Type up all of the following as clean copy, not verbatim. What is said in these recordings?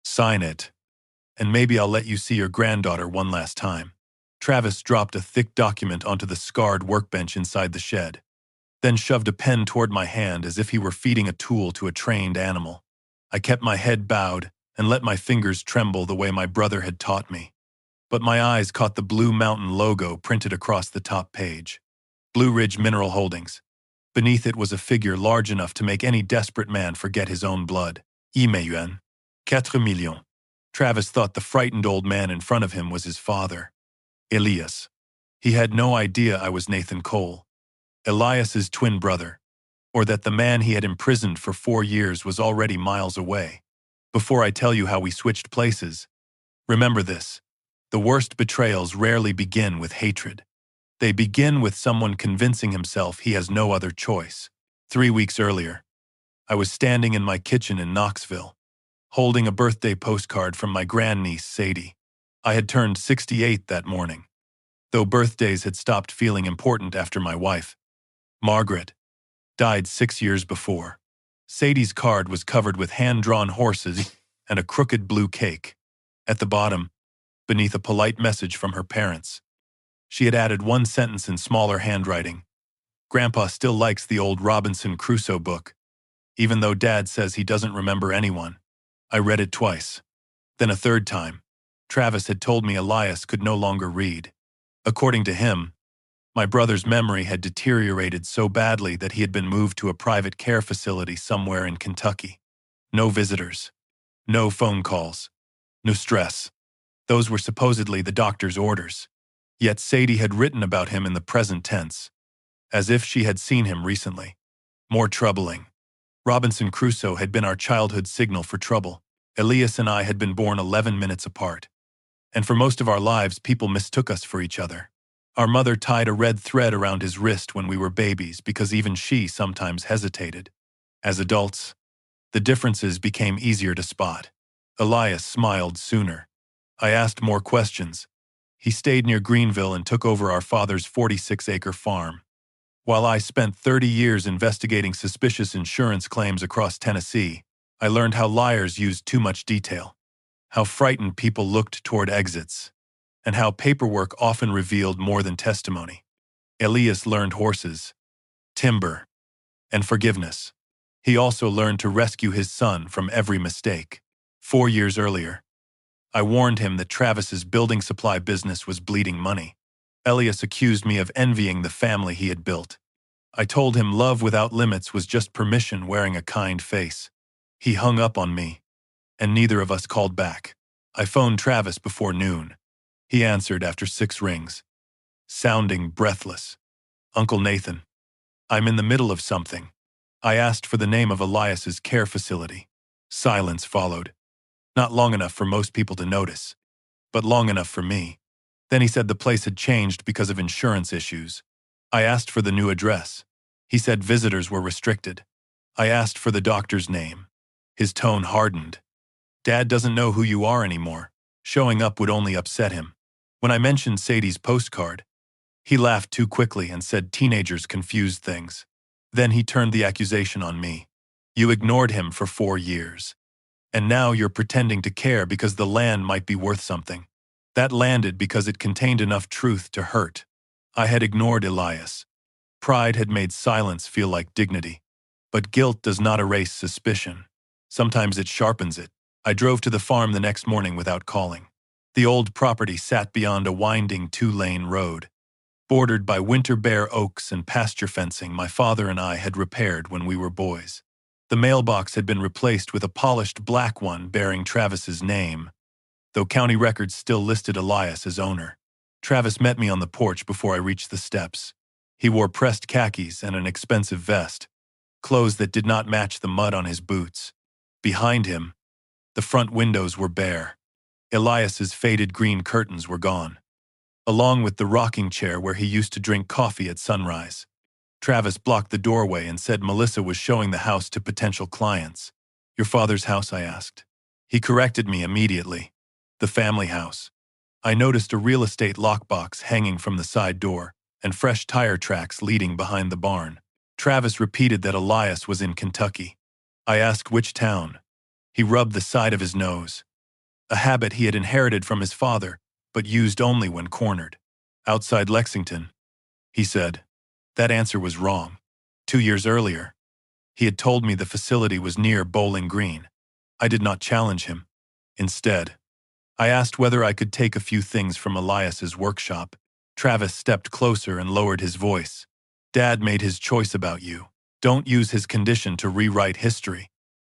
Sign it, and maybe I'll let you see your granddaughter one last time. Travis dropped a thick document onto the scarred workbench inside the shed, then shoved a pen toward my hand as if he were feeding a tool to a trained animal. I kept my head bowed and let my fingers tremble the way my brother had taught me. But my eyes caught the Blue Mountain logo printed across the top page. Blue Ridge Mineral Holdings. Beneath it was a figure large enough to make any desperate man forget his own blood. $1 4 millions. Travis thought the frightened old man in front of him was his father, Elias. He had no idea I was Nathan Cole, Elias's twin brother, or that the man he had imprisoned for 4 years was already miles away. Before I tell you how we switched places, remember this: the worst betrayals rarely begin with hatred. They begin with someone convincing himself he has no other choice. 3 weeks earlier, I was standing in my kitchen in Knoxville, holding a birthday postcard from my grandniece, Sadie. I had turned 68 that morning, though birthdays had stopped feeling important after my wife, Margaret, died 6 years before. Sadie's card was covered with hand-drawn horses and a crooked blue cake. At the bottom, beneath a polite message from her parents, she had added one sentence in smaller handwriting. Grandpa still likes the old Robinson Crusoe book, even though Dad says he doesn't remember anyone. I read it twice. Then a third time. Travis had told me Elias could no longer read. According to him, my brother's memory had deteriorated so badly that he had been moved to a private care facility somewhere in Kentucky. No visitors. No phone calls. No stress. Those were supposedly the doctor's orders. Yet Sadie had written about him in the present tense, as if she had seen him recently. More troubling. Robinson Crusoe had been our childhood signal for trouble. Elias and I had been born 11 minutes apart. And for most of our lives, people mistook us for each other. Our mother tied a red thread around his wrist when we were babies because even she sometimes hesitated. As adults, the differences became easier to spot. Elias smiled sooner. I asked more questions. He stayed near Greenville and took over our father's 46-acre farm, while I spent 30 years investigating suspicious insurance claims across Tennessee. I learned how liars used too much detail, how frightened people looked toward exits, and how paperwork often revealed more than testimony. Elias learned horses, timber, and forgiveness. He also learned to rescue his son from every mistake. 4 years earlier, I warned him that Travis's building supply business was bleeding money. Elias accused me of envying the family he had built. I told him love without limits was just permission wearing a kind face. He hung up on me, and neither of us called back. I phoned Travis before noon. He answered after 6 rings, sounding breathless. Uncle Nathan, I'm in the middle of something. I asked for the name of Elias's care facility. Silence followed. Not long enough for most people to notice, but long enough for me. Then he said the place had changed because of insurance issues. I asked for the new address. He said visitors were restricted. I asked for the doctor's name. His tone hardened. Dad doesn't know who you are anymore. Showing up would only upset him. When I mentioned Sadie's postcard, he laughed too quickly and said teenagers confused things. Then he turned the accusation on me. You ignored him for 4 years. And now you're pretending to care because the land might be worth something. That landed because it contained enough truth to hurt. I had ignored Elias. Pride had made silence feel like dignity. But guilt does not erase suspicion. Sometimes it sharpens it. I drove to the farm the next morning without calling. The old property sat beyond a winding 2-lane road, bordered by winter bare oaks and pasture fencing my father and I had repaired when we were boys. The mailbox had been replaced with a polished black one bearing Travis's name, though county records still listed Elias as owner. Travis met me on the porch before I reached the steps. He wore pressed khakis and an expensive vest, clothes that did not match the mud on his boots. Behind him, the front windows were bare. Elias's faded green curtains were gone, along with the rocking chair where he used to drink coffee at sunrise. Travis blocked the doorway and said Melissa was showing the house to potential clients. Your father's house, I asked. He corrected me immediately. The family house. I noticed a real estate lockbox hanging from the side door and fresh tire tracks leading behind the barn. Travis repeated that Elias was in Kentucky. I asked which town. He rubbed the side of his nose. a habit he had inherited from his father, but used only when cornered. Outside Lexington, he said. That answer was wrong. 2 years earlier, he had told me the facility was near Bowling Green. I did not challenge him. Instead, I asked whether I could take a few things from Elias's workshop. Travis stepped closer and lowered his voice. Dad made his choice about you. Don't use his condition to rewrite history.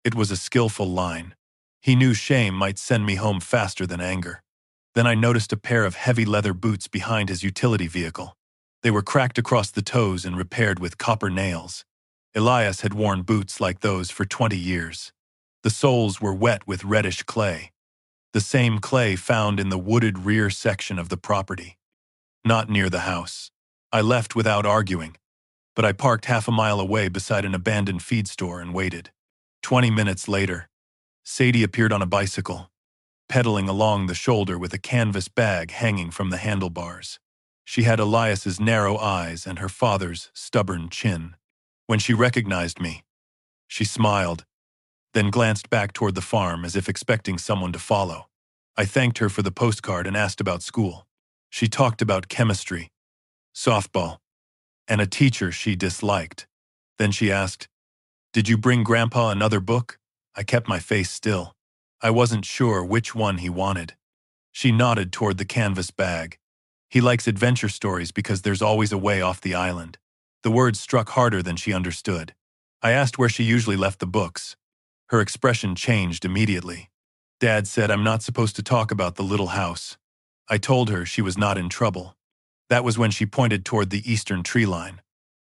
It was a skillful line. He knew shame might send me home faster than anger. Then I noticed a pair of heavy leather boots behind his utility vehicle. They were cracked across the toes and repaired with copper nails. Elias had worn boots like those for 20 years. The soles were wet with reddish clay, the same clay found in the wooded rear section of the property. Not near the house. I left without arguing, but I parked half a mile away beside an abandoned feed store and waited. 20 minutes later, Sadie appeared on a bicycle, pedaling along the shoulder with a canvas bag hanging from the handlebars. She had Elias's narrow eyes and her father's stubborn chin. When she recognized me, she smiled, then glanced back toward the farm as if expecting someone to follow. I thanked her for the postcard and asked about school. She talked about chemistry, softball, and a teacher she disliked. Then she asked, "Did you bring Grandpa another book?" I kept my face still. I wasn't sure which one he wanted. She nodded toward the canvas bag. He likes adventure stories because there's always a way off the island. The words struck harder than she understood. I asked where she usually left the books. Her expression changed immediately. Dad said I'm not supposed to talk about the little house. I told her she was not in trouble. That was when she pointed toward the eastern tree line,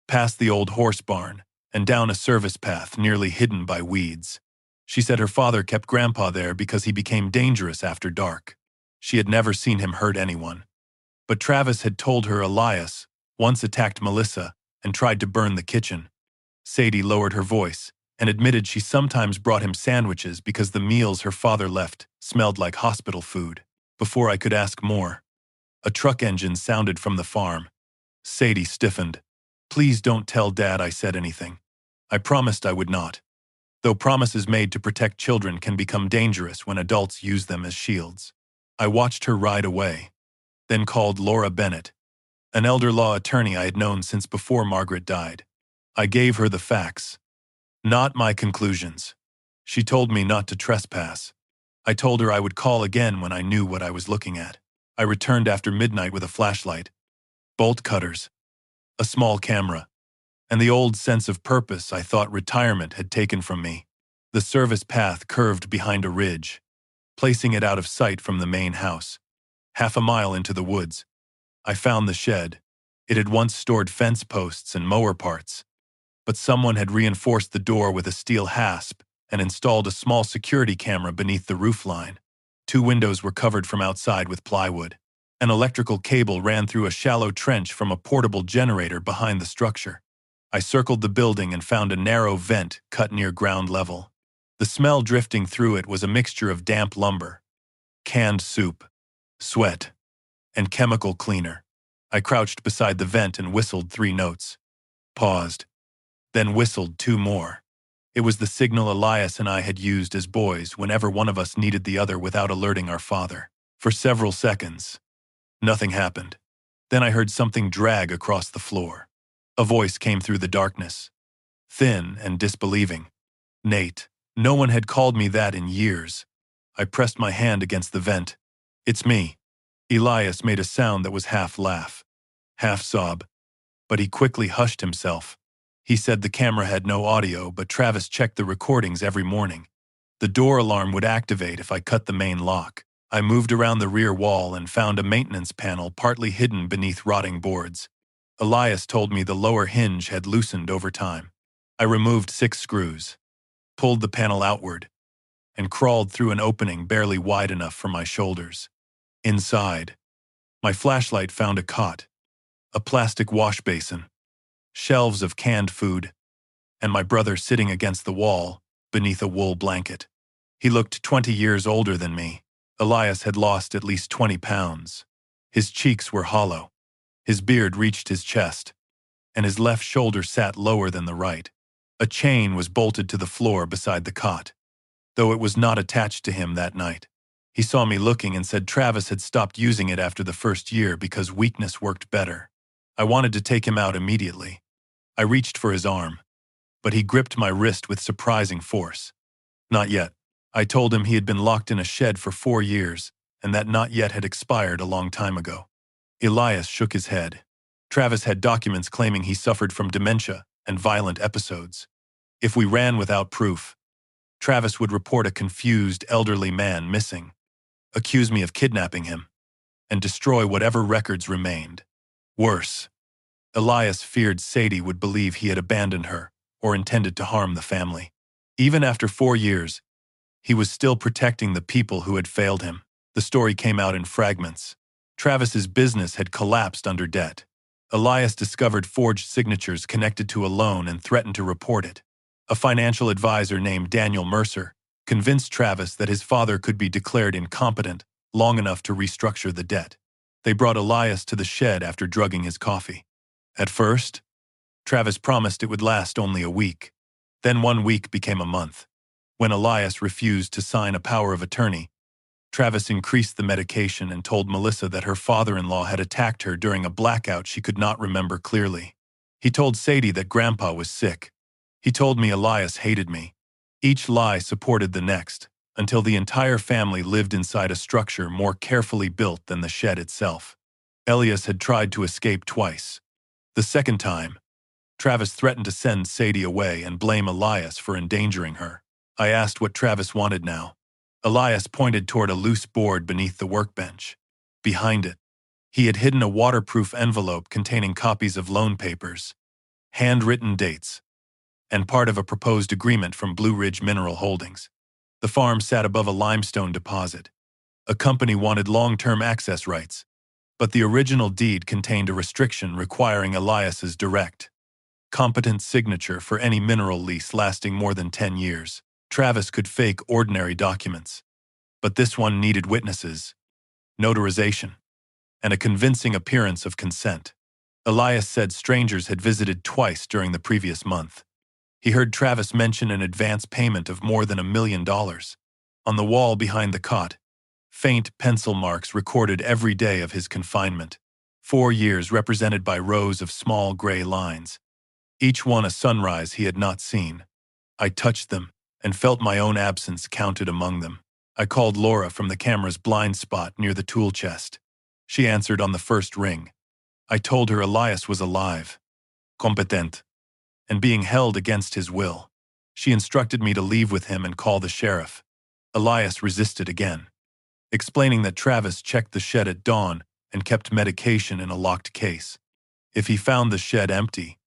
past the old horse barn, and down a service path nearly hidden by weeds. She said her father kept Grandpa there because he became dangerous after dark. She had never seen him hurt anyone. But Travis had told her Elias once attacked Melissa and tried to burn the kitchen. Sadie lowered her voice and admitted she sometimes brought him sandwiches because the meals her father left smelled like hospital food. Before I could ask more, a truck engine sounded from the farm. Sadie stiffened. "Please don't tell Dad I said anything." I promised I would not, though promises made to protect children can become dangerous when adults use them as shields. I watched her ride away, then called Laura Bennett, an elder law attorney I had known since before Margaret died. I gave her the facts, not my conclusions. She told me not to trespass. I told her I would call again when I knew what I was looking at. I returned after midnight with a flashlight, bolt cutters, a small camera, and the old sense of purpose I thought retirement had taken from me. The service path curved behind a ridge, placing it out of sight from the main house. Half a mile into the woods, I found the shed. It had once stored fence posts and mower parts, but someone had reinforced the door with a steel hasp and installed a small security camera beneath the roofline. 2 windows were covered from outside with plywood. An electrical cable ran through a shallow trench from a portable generator behind the structure. I circled the building and found a narrow vent cut near ground level. The smell drifting through it was a mixture of damp lumber, canned soup, sweat, and chemical cleaner. I crouched beside the vent and whistled 3 notes. Paused, then whistled 2 more. It was the signal Elias and I had used as boys whenever one of us needed the other without alerting our father. For several seconds, nothing happened. Then I heard something drag across the floor. A voice came through the darkness, thin and disbelieving. "Nate." No one had called me that in years. I pressed my hand against the vent. "It's me." Elias made a sound that was half laugh, half sob, but he quickly hushed himself. He said the camera had no audio, but Travis checked the recordings every morning. The door alarm would activate if I cut the main lock. I moved around the rear wall and found a maintenance panel partly hidden beneath rotting boards. Elias told me the lower hinge had loosened over time. I removed 6 screws, pulled the panel outward, and crawled through an opening barely wide enough for my shoulders. Inside, my flashlight found a cot, a plastic wash basin, shelves of canned food, and my brother sitting against the wall beneath a wool blanket. He looked 20 years older than me. Elias had lost at least 20 pounds. His cheeks were hollow. His beard reached his chest, and his left shoulder sat lower than the right. A chain was bolted to the floor beside the cot, though it was not attached to him that night. He saw me looking and said Travis had stopped using it after the first year because weakness worked better. I wanted to take him out immediately. I reached for his arm, but he gripped my wrist with surprising force. Not yet. I told him he had been locked in a shed for 4 years, and that not yet had expired a long time ago. Elias shook his head. Travis had documents claiming he suffered from dementia and violent episodes. If we ran without proof, Travis would report a confused, elderly man missing, accuse me of kidnapping him, and destroy whatever records remained. Worse, Elias feared Sadie would believe he had abandoned her or intended to harm the family. Even after 4 years, he was still protecting the people who had failed him. The story came out in fragments. Travis's business had collapsed under debt. Elias discovered forged signatures connected to a loan and threatened to report it. A financial advisor named Daniel Mercer convinced Travis that his father could be declared incompetent long enough to restructure the debt. They brought Elias to the shed after drugging his coffee. At first, Travis promised it would last only a week. Then 1 week became a month. When Elias refused to sign a power of attorney, Travis increased the medication and told Melissa that her father-in-law had attacked her during a blackout she could not remember clearly. He told Sadie that Grandpa was sick. He told me Elias hated me. Each lie supported the next, until the entire family lived inside a structure more carefully built than the shed itself. Elias had tried to escape twice. The second time, Travis threatened to send Sadie away and blame Elias for endangering her. I asked what Travis wanted now. Elias pointed toward a loose board beneath the workbench. Behind it, he had hidden a waterproof envelope containing copies of loan papers, handwritten dates, and part of a proposed agreement from Blue Ridge Mineral Holdings. The farm sat above a limestone deposit. A company wanted long-term access rights, but the original deed contained a restriction requiring Elias's direct, competent signature for any mineral lease lasting more than 10 years. Travis could fake ordinary documents, but this one needed witnesses, notarization, and a convincing appearance of consent. Elias said strangers had visited twice during the previous month. He heard Travis mention an advance payment of more than $1 million. On the wall behind the cot, faint pencil marks recorded every day of his confinement. 4 years represented by rows of small gray lines, each one a sunrise he had not seen. I touched them and felt my own absence counted among them. I called Laura from the camera's blind spot near the tool chest. She answered on the first ring. I told her Elias was alive, competent, and being held against his will. She instructed me to leave with him and call the sheriff. Elias resisted again, explaining that Travis checked the shed at dawn and kept medication in a locked case. If he found the shed empty,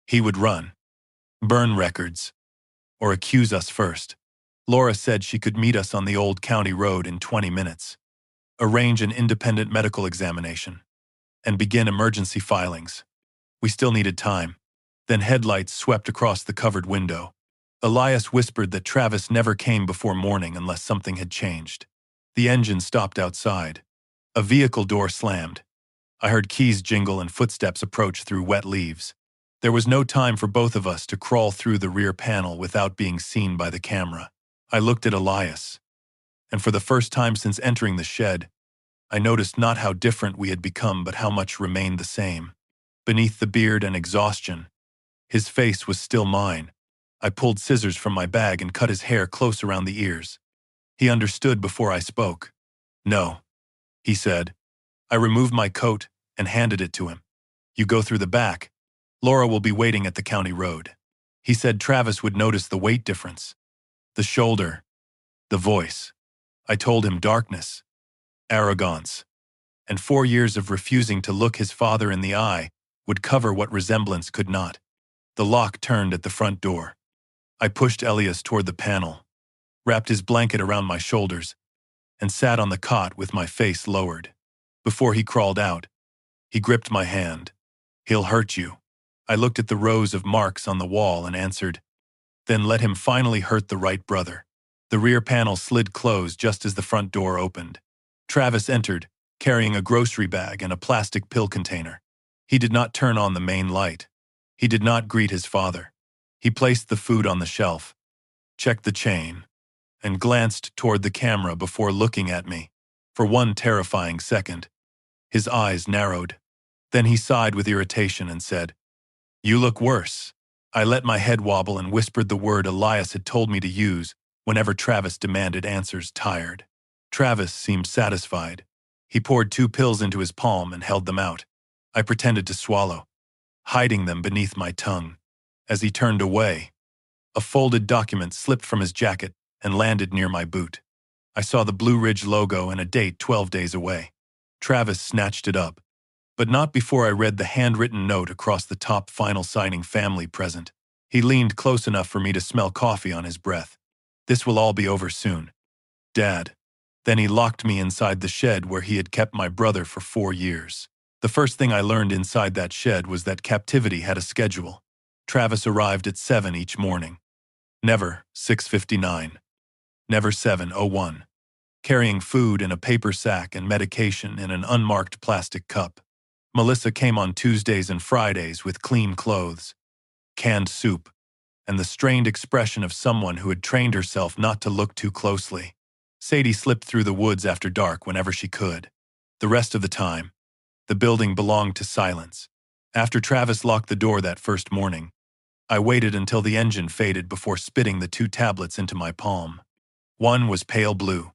he would run, burn records, or accuse us first. Laura said she could meet us on the old county road in 20 minutes, arrange an independent medical examination, and begin emergency filings. We still needed time. Then headlights swept across the covered window. Elias whispered that Travis never came before morning unless something had changed. The engine stopped outside. A vehicle door slammed. I heard keys jingle and footsteps approach through wet leaves. There was no time for both of us to crawl through the rear panel without being seen by the camera. I looked at Elias, and for the first time since entering the shed, I noticed not how different we had become but how much remained the same. Beneath the beard and exhaustion, his face was still mine. I pulled scissors from my bag and cut his hair close around the ears. He understood before I spoke. "No," he said. I removed my coat and handed it to him. "You go through the back. Laura will be waiting at the county road." He said Travis would notice the weight difference, the shoulder, the voice. I told him darkness, arrogance, and 4 years of refusing to look his father in the eye would cover what resemblance could not. The lock turned at the front door. I pushed Elias toward the panel, wrapped his blanket around my shoulders, and sat on the cot with my face lowered. Before he crawled out, he gripped my hand. "He'll hurt you." I looked at the rows of marks on the wall and answered, "Then let him finally hurt the right brother." The rear panel slid closed just as the front door opened. Travis entered, carrying a grocery bag and a plastic pill container. He did not turn on the main light. He did not greet his father. He placed the food on the shelf, checked the chain, and glanced toward the camera before looking at me. For one terrifying second, his eyes narrowed. Then he sighed with irritation and said, "You look worse." I let my head wobble and whispered the word Elias had told me to use whenever Travis demanded answers, tired. Travis seemed satisfied. He poured 2 pills into his palm and held them out. I pretended to swallow, hiding them beneath my tongue. As he turned away, a folded document slipped from his jacket and landed near my boot. I saw the Blue Ridge logo and a date 12 days away. Travis snatched it up, but not before I read the handwritten note across the top: final signing, family present. He leaned close enough for me to smell coffee on his breath. "This will all be over soon, Dad." Then he locked me inside the shed where he had kept my brother for 4 years. The first thing I learned inside that shed was that captivity had a schedule. Travis arrived at 7 each morning. Never 6:59. Never 7:01. Carrying food in a paper sack and medication in an unmarked plastic cup. Melissa came on Tuesdays and Fridays with clean clothes, canned soup, and the strained expression of someone who had trained herself not to look too closely. Sadie slipped through the woods after dark whenever she could. The rest of the time, the building belonged to silence. After Travis locked the door that first morning, I waited until the engine faded before spitting the 2 tablets into my palm. One was pale blue,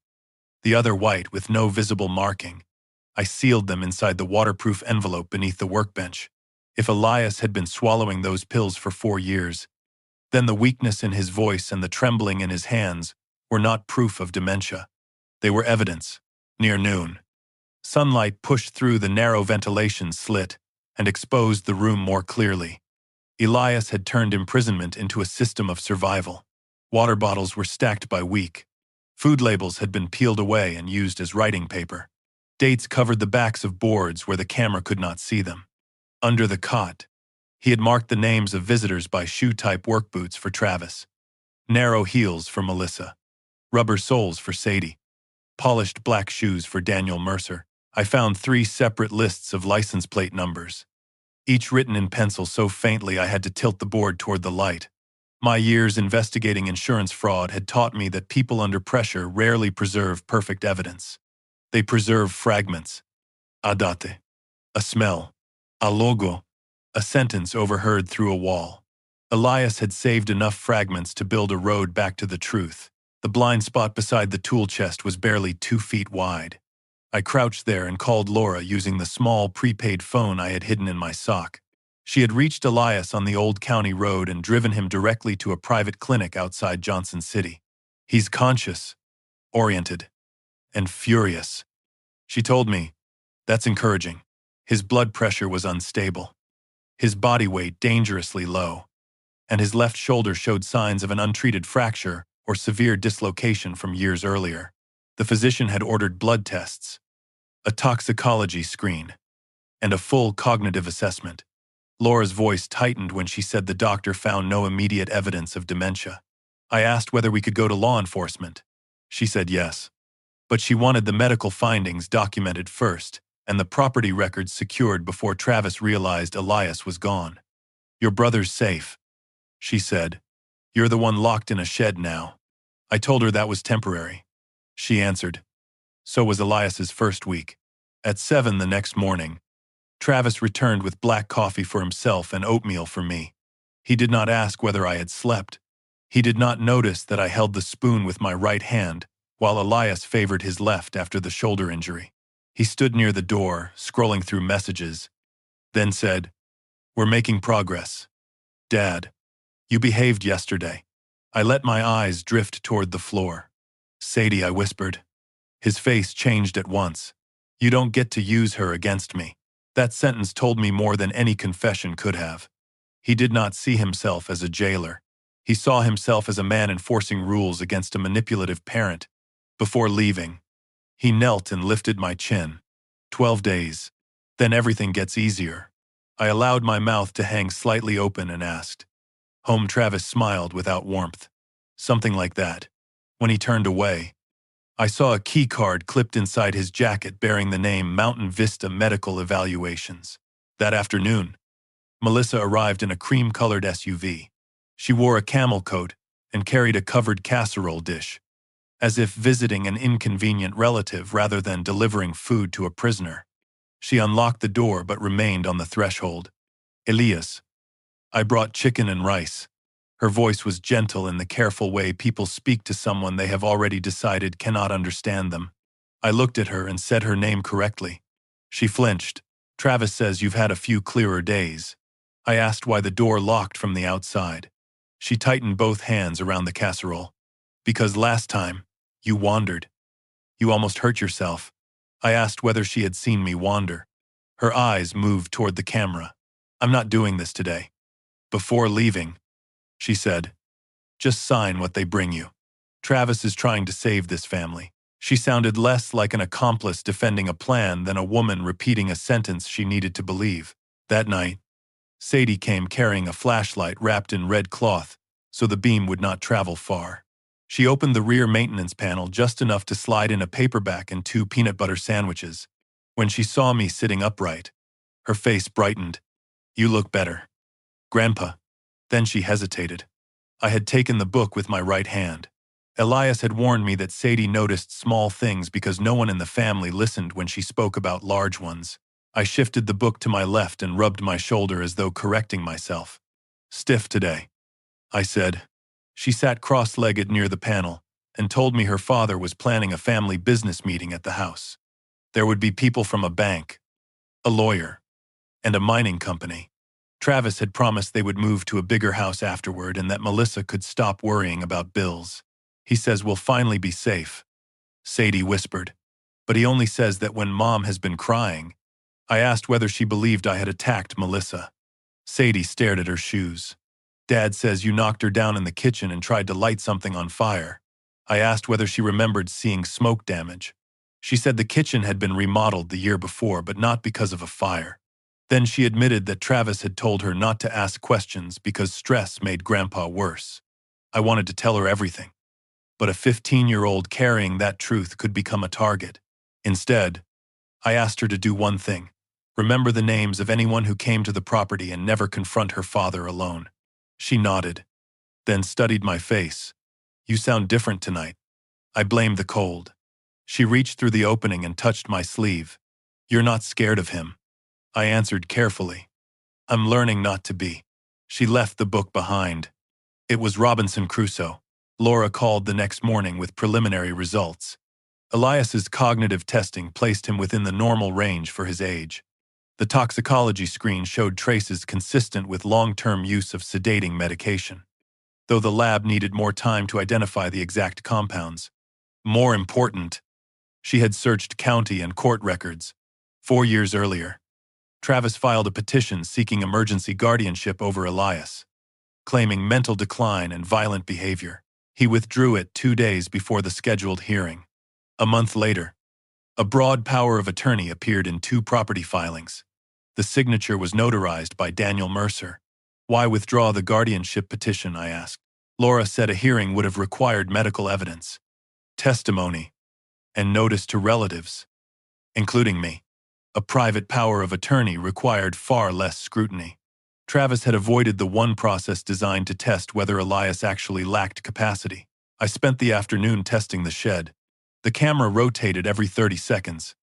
the other white with no visible marking. I sealed them inside the waterproof envelope beneath the workbench. If Elias had been swallowing those pills for 4 years, then the weakness in his voice and the trembling in his hands were not proof of dementia. They were evidence. Near noon, sunlight pushed through the narrow ventilation slit and exposed the room more clearly. Elias had turned imprisonment into a system of survival. Water bottles were stacked by week. Food labels had been peeled away and used as writing paper. Dates covered the backs of boards where the camera could not see them. Under the cot, he had marked the names of visitors by shoe-type work boots for Travis, narrow heels for Melissa, rubber soles for Sadie, polished black shoes for Daniel Mercer. I found 3 separate lists of license plate numbers, each written in pencil so faintly I had to tilt the board toward the light. My years investigating insurance fraud had taught me that people under pressure rarely preserve perfect evidence. They preserve fragments. A date, a smell, a logo, a sentence overheard through a wall. Elias had saved enough fragments to build a road back to the truth. The blind spot beside the tool chest was barely 2 feet wide. I crouched there and called Laura using the small prepaid phone I had hidden in my sock. She had reached Elias on the old county road and driven him directly to a private clinic outside Johnson City. "He's conscious, oriented, and furious," she told me. "That's encouraging." His blood pressure was unstable, his body weight dangerously low, and his left shoulder showed signs of an untreated fracture or severe dislocation from years earlier. The physician had ordered blood tests, a toxicology screen, and a full cognitive assessment. Laura's voice tightened when she said the doctor found no immediate evidence of dementia. I asked whether we could go to law enforcement. She said yes, but she wanted the medical findings documented first and the property records secured before Travis realized Elias was gone. "Your brother's safe," she said. "You're the one locked in a shed now." I told her that was temporary. She answered, "So was Elias's first week." At 7 the next morning, Travis returned with black coffee for himself and oatmeal for me. He did not ask whether I had slept. He did not notice that I held the spoon with my right hand, while Elias favored his left after the shoulder injury. He stood near the door, scrolling through messages, then said, "We're making progress. Dad, you behaved yesterday." I let my eyes drift toward the floor. "Sadie," I whispered. His face changed at once. "You don't get to use her against me." That sentence told me more than any confession could have. He did not see himself as a jailer. He saw himself as a man enforcing rules against a manipulative parent. Before leaving, he knelt and lifted my chin. 12 days. Then everything gets easier." I allowed my mouth to hang slightly open and asked. Home. Travis smiled without warmth. "Something like that." When he turned away, I saw a key card clipped inside his jacket bearing the name Mountain Vista Medical Evaluations. That afternoon, Melissa arrived in a cream-colored SUV. She wore a camel coat and carried a covered casserole dish. as if visiting an inconvenient relative rather than delivering food to a prisoner. She unlocked the door but remained on the threshold. Elias, I brought chicken and rice. Her voice was gentle in the careful way people speak to someone they have already decided cannot understand them. I looked at her and said her name correctly. She flinched. Travis says you've had a few clearer days. I asked why the door locked from the outside. She tightened both hands around the casserole. Because last time, you wandered. You almost hurt yourself. I asked whether she had seen me wander. Her eyes moved toward the camera. I'm not doing this today. Before leaving, she said, just sign what they bring you. Travis is trying to save this family. She sounded less like an accomplice defending a plan than a woman repeating a sentence she needed to believe. That night, Sadie came carrying a flashlight wrapped in red cloth so the beam would not travel far. She opened the rear maintenance panel just enough to slide in a paperback and 2 peanut butter sandwiches. When she saw me sitting upright, her face brightened. You look better, Grandpa. Then she hesitated. I had taken the book with my right hand. Elias had warned me that Sadie noticed small things because no one in the family listened when she spoke about large ones. I shifted the book to my left and rubbed my shoulder as though correcting myself. Stiff today, I said. She sat cross-legged near the panel and told me her father was planning a family business meeting at the house. There would be people from a bank, a lawyer, and a mining company. Travis had promised they would move to a bigger house afterward and that Melissa could stop worrying about bills. He says we'll finally be safe, Sadie whispered. But he only says that when Mom has been crying. I asked whether she believed I had attacked Melissa. Sadie stared at her shoes. Dad says you knocked her down in the kitchen and tried to light something on fire. I asked whether she remembered seeing smoke damage. She said the kitchen had been remodeled the year before, but not because of a fire. Then she admitted that Travis had told her not to ask questions because stress made Grandpa worse. I wanted to tell her everything. But a 15-year-old carrying that truth could become a target. Instead, I asked her to do one thing. Remember the names of anyone who came to the property and never confront her father alone. She nodded, then studied my face. You sound different tonight. I blamed the cold. She reached through the opening and touched my sleeve. You're not scared of him. I answered carefully. I'm learning not to be. She left the book behind. It was Robinson Crusoe. Laura called the next morning with preliminary results. Elias's cognitive testing placed him within the normal range for his age. The toxicology screen showed traces consistent with long-term use of sedating medication, though the lab needed more time to identify the exact compounds. More important, she had searched county and court records. 4 years earlier, Travis filed a petition seeking emergency guardianship over Elias, claiming mental decline and violent behavior. He withdrew it 2 days before the scheduled hearing. A month later, a broad power of attorney appeared in 2 property filings. The signature was notarized by Daniel Mercer. Why withdraw the guardianship petition, I asked. Laura said a hearing would have required medical evidence, testimony, and notice to relatives, including me. A private power of attorney required far less scrutiny. Travis had avoided the one process designed to test whether Elias actually lacked capacity. I spent the afternoon testing the shed. The camera rotated every 30 seconds,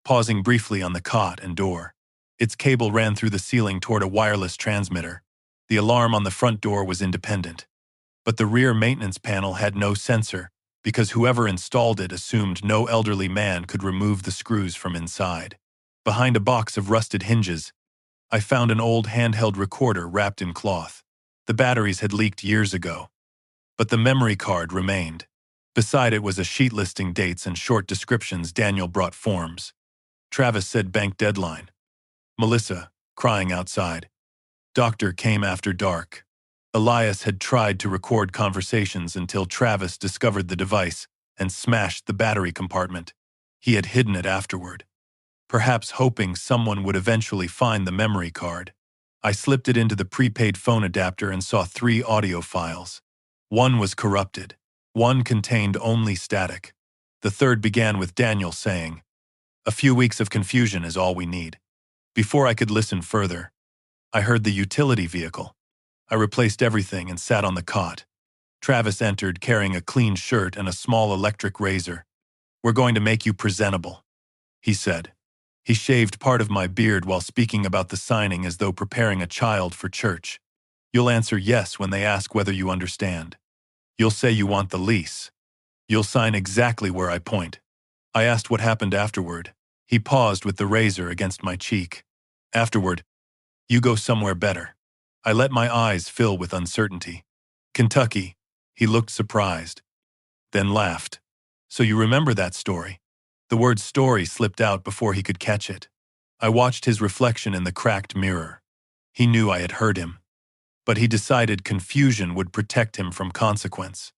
pausing briefly on the cot and door. Its cable ran through the ceiling toward a wireless transmitter. The alarm on the front door was independent, but the rear maintenance panel had no sensor because whoever installed it assumed no elderly man could remove the screws from inside. Behind a box of rusted hinges, I found an old handheld recorder wrapped in cloth. The batteries had leaked years ago, but the memory card remained. Beside it was a sheet listing dates and short descriptions. Daniel brought forms. Travis said bank deadline. Melissa, crying outside. Doctor came after dark. Elias had tried to record conversations until Travis discovered the device and smashed the battery compartment. He had hidden it afterward, perhaps hoping someone would eventually find the memory card. I slipped it into the prepaid phone adapter and saw 3 audio files. One was corrupted. One contained only static. The third began with Daniel saying, "A few weeks of confusion is all we need." Before I could listen further, I heard the utility vehicle. I replaced everything and sat on the cot. Travis entered carrying a clean shirt and a small electric razor. "We're going to make you presentable," he said. He shaved part of my beard while speaking about the signing as though preparing a child for church. "You'll answer yes when they ask whether you understand. You'll say you want the lease. You'll sign exactly where I point." I asked what happened afterward. He paused with the razor against my cheek. "Afterward, you go somewhere better." I let my eyes fill with uncertainty. "Kentucky." He looked surprised, then laughed. "So you remember that story?" The word story slipped out before he could catch it. I watched his reflection in the cracked mirror. He knew I had heard him, but he decided confusion would protect him from consequence.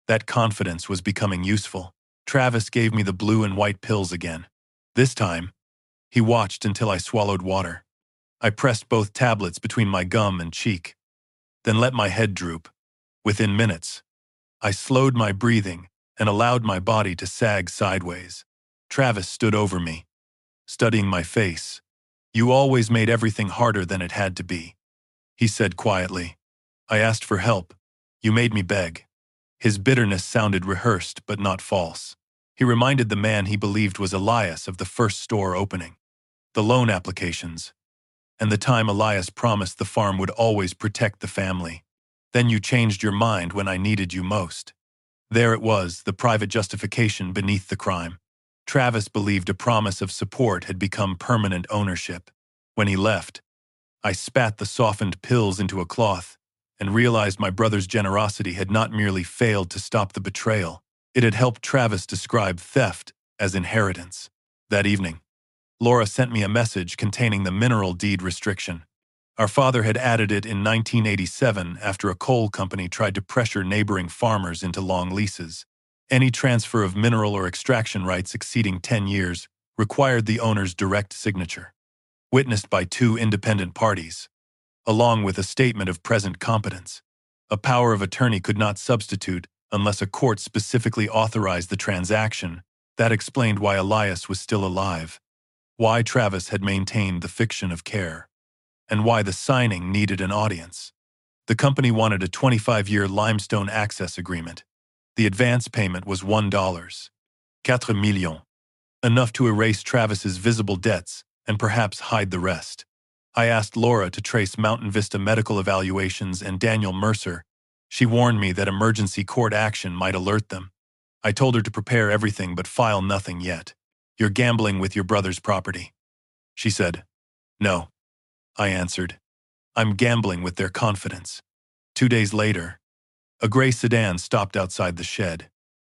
That confidence was becoming useful. Travis gave me the blue and white pills again. This time, he watched until I swallowed water. I pressed both tablets between my gum and cheek, then let my head droop. Within minutes, I slowed my breathing and allowed my body to sag sideways. Travis stood over me, studying my face. "You always made everything harder than it had to be," he said quietly. "I asked for help. You made me beg." His bitterness sounded rehearsed but not false. He reminded the man he believed was Elias of the first store opening, the loan applications, and the time Elias promised the farm would always protect the family. "Then you changed your mind when I needed you most." There it was, the private justification beneath the crime. Travis believed a promise of support had become permanent ownership. When he left, I spat the softened pills into a cloth and realized my brother's generosity had not merely failed to stop the betrayal, it had helped Travis describe theft as inheritance. That evening, Laura sent me a message containing the mineral deed restriction. Our father had added it in 1987 after a coal company tried to pressure neighboring farmers into long leases. Any transfer of mineral or extraction rights exceeding 10 years required the owner's direct signature, witnessed by two independent parties, along with a statement of present competence. A power of attorney could not substitute unless a court specifically authorized the transaction. That explained why Elias was still alive, why Travis had maintained the fiction of care, and why the signing needed an audience. The company wanted a 25-year limestone access agreement. The advance payment was $1, $4 millions, enough to erase Travis's visible debts and perhaps hide the rest. I asked Laura to trace Mountain Vista medical evaluations and Daniel Mercer. She warned me that emergency court action might alert them. I told her to prepare everything but file nothing yet. "You're gambling with your brother's property," she said. "No," I answered. "I'm gambling with their confidence." 2 days later, a gray sedan stopped outside the shed.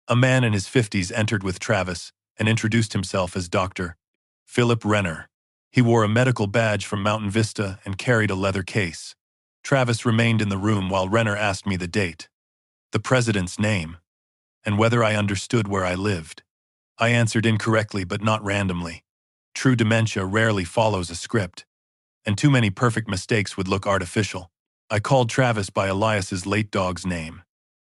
A man in his 50s entered with Travis and introduced himself as Dr. Philip Renner. He wore a medical badge from Mountain Vista and carried a leather case. Travis remained in the room while Renner asked me the date, the president's name, and whether I understood where I lived. I answered incorrectly but not randomly. True dementia rarely follows a script, and too many perfect mistakes would look artificial. I called Travis by Elias's late dog's name,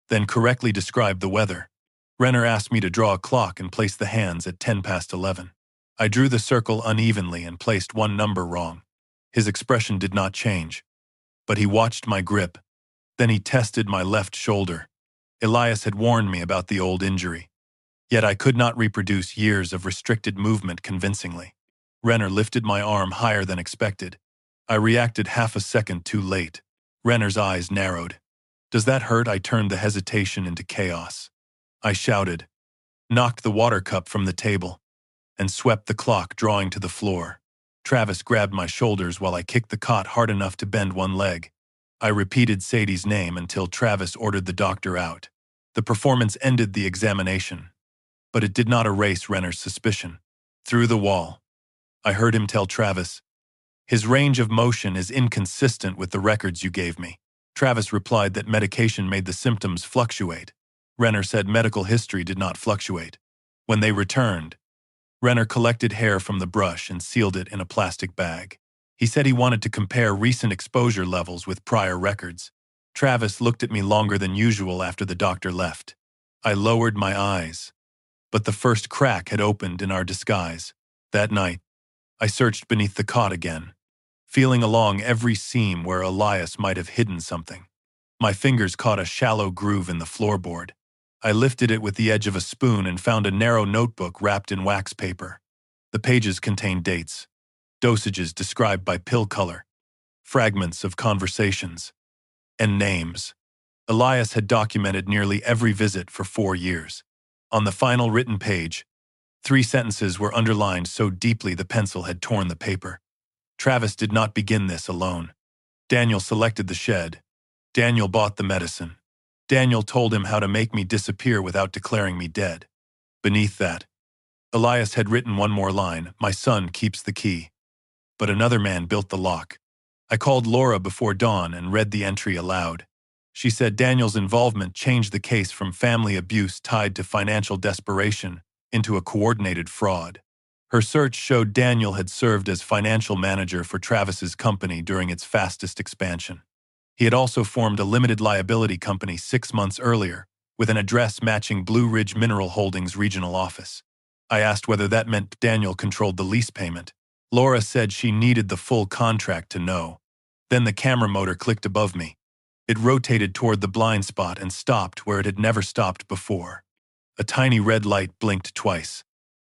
then correctly described the weather. Renner asked me to draw a clock and place the hands at 10 past 11. I drew the circle unevenly and placed one number wrong. His expression did not change, but he watched my grip. Then he tested my left shoulder. Elias had warned me about the old injury, yet I could not reproduce years of restricted movement convincingly. Renner lifted my arm higher than expected. I reacted half a second too late. Renner's eyes narrowed. "Does that hurt?" I turned the hesitation into chaos. I shouted, knocked the water cup from the table, and swept the clock, drawing to the floor. Travis grabbed my shoulders while I kicked the cot hard enough to bend one leg. I repeated Sadie's name until Travis ordered the doctor out. The performance ended the examination, but it did not erase Renner's suspicion. Through the wall, I heard him tell Travis, "His range of motion is inconsistent with the records you gave me." Travis replied that medication made the symptoms fluctuate. Renner said medical history did not fluctuate. When they returned, Renner collected hair from the brush and sealed it in a plastic bag. He said he wanted to compare recent exposure levels with prior records. Travis looked at me longer than usual after the doctor left. I lowered my eyes, but the first crack had opened in our disguise. That night, I searched beneath the cot again, feeling along every seam where Elias might have hidden something. My fingers caught a shallow groove in the floorboard. I lifted it with the edge of a spoon and found a narrow notebook wrapped in wax paper. The pages contained dates, dosages described by pill color, fragments of conversations, and names. Elias had documented nearly every visit for 4 years. On the final written page, 3 sentences were underlined so deeply the pencil had torn the paper. Travis did not begin this alone. Daniel selected the shed. Daniel bought the medicine. Daniel told him how to make me disappear without declaring me dead. Beneath that, Elias had written one more line, "My son keeps the key." But another man built the lock. I called Laura before dawn and read the entry aloud. She said Daniel's involvement changed the case from family abuse tied to financial desperation into a coordinated fraud. Her search showed Daniel had served as financial manager for Travis's company during its fastest expansion. He had also formed a limited liability company 6 months earlier, with an address matching Blue Ridge Mineral Holdings' regional office. I asked whether that meant Daniel controlled the lease payment. Laura said she needed the full contract to know. Then the camera motor clicked above me. It rotated toward the blind spot and stopped where it had never stopped before. A tiny red light blinked twice.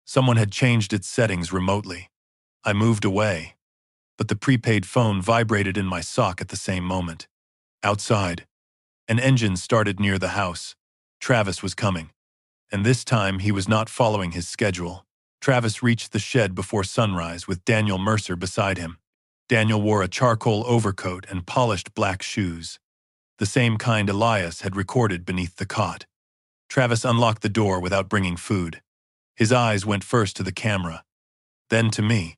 Someone had changed its settings remotely. I moved away, but the prepaid phone vibrated in my sock at the same moment. Outside, an engine started near the house. Travis was coming, and this time he was not following his schedule. Travis reached the shed before sunrise with Daniel Mercer beside him. Daniel wore a charcoal overcoat and polished black shoes, the same kind Elias had recorded beneath the cot. Travis unlocked the door without bringing food. His eyes went first to the camera, then to me.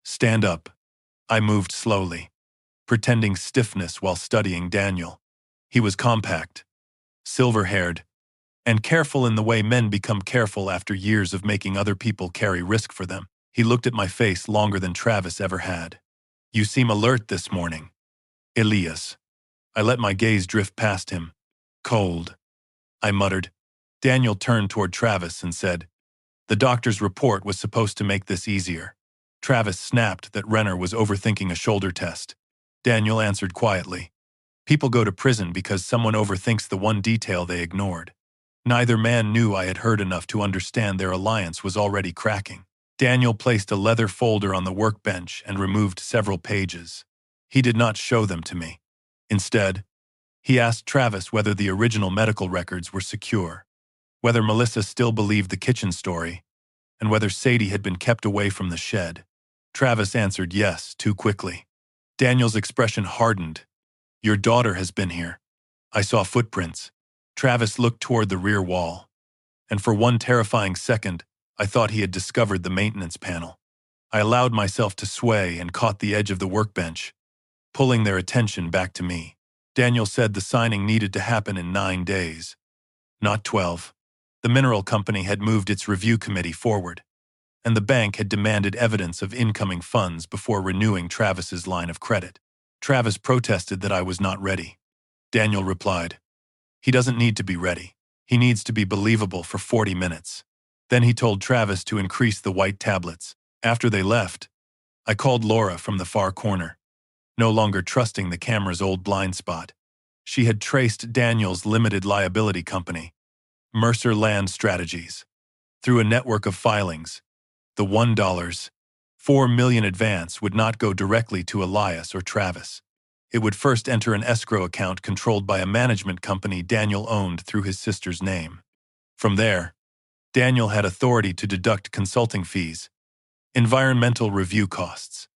"Stand up." I moved slowly, pretending stiffness while studying Daniel. He was compact, silver-haired, and careful in the way men become careful after years of making other people carry risk for them. He looked at my face longer than Travis ever had. "You seem alert this morning, Elias." I let my gaze drift past him. "Cold," I muttered. Daniel turned toward Travis and said, "The doctor's report was supposed to make this easier." Travis snapped that Renner was overthinking a shoulder test. Daniel answered quietly, "People go to prison because someone overthinks the one detail they ignored." Neither man knew I had heard enough to understand their alliance was already cracking. Daniel placed a leather folder on the workbench and removed several pages. He did not show them to me. Instead, he asked Travis whether the original medical records were secure, whether Melissa still believed the kitchen story, and whether Sadie had been kept away from the shed. Travis answered yes, too quickly. Daniel's expression hardened. "Your daughter has been here. I saw footprints." Travis looked toward the rear wall, and for one terrifying second, I thought he had discovered the maintenance panel. I allowed myself to sway and caught the edge of the workbench, pulling their attention back to me. Daniel said the signing needed to happen in 9 days, not 12. The mineral company had moved its review committee forward, and the bank had demanded evidence of incoming funds before renewing Travis's line of credit. Travis protested that I was not ready. Daniel replied, "He doesn't need to be ready. He needs to be believable for 40 minutes. Then he told Travis to increase the white tablets. After they left, I called Laura from the far corner, no longer trusting the camera's old blind spot. She had traced Daniel's limited liability company, Mercer Land Strategies, through a network of filings. The $1.4 million advance would not go directly to Elias or Travis. It would first enter an escrow account controlled by a management company Daniel owned through his sister's name. From there, Daniel had authority to deduct consulting fees, environmental review costs,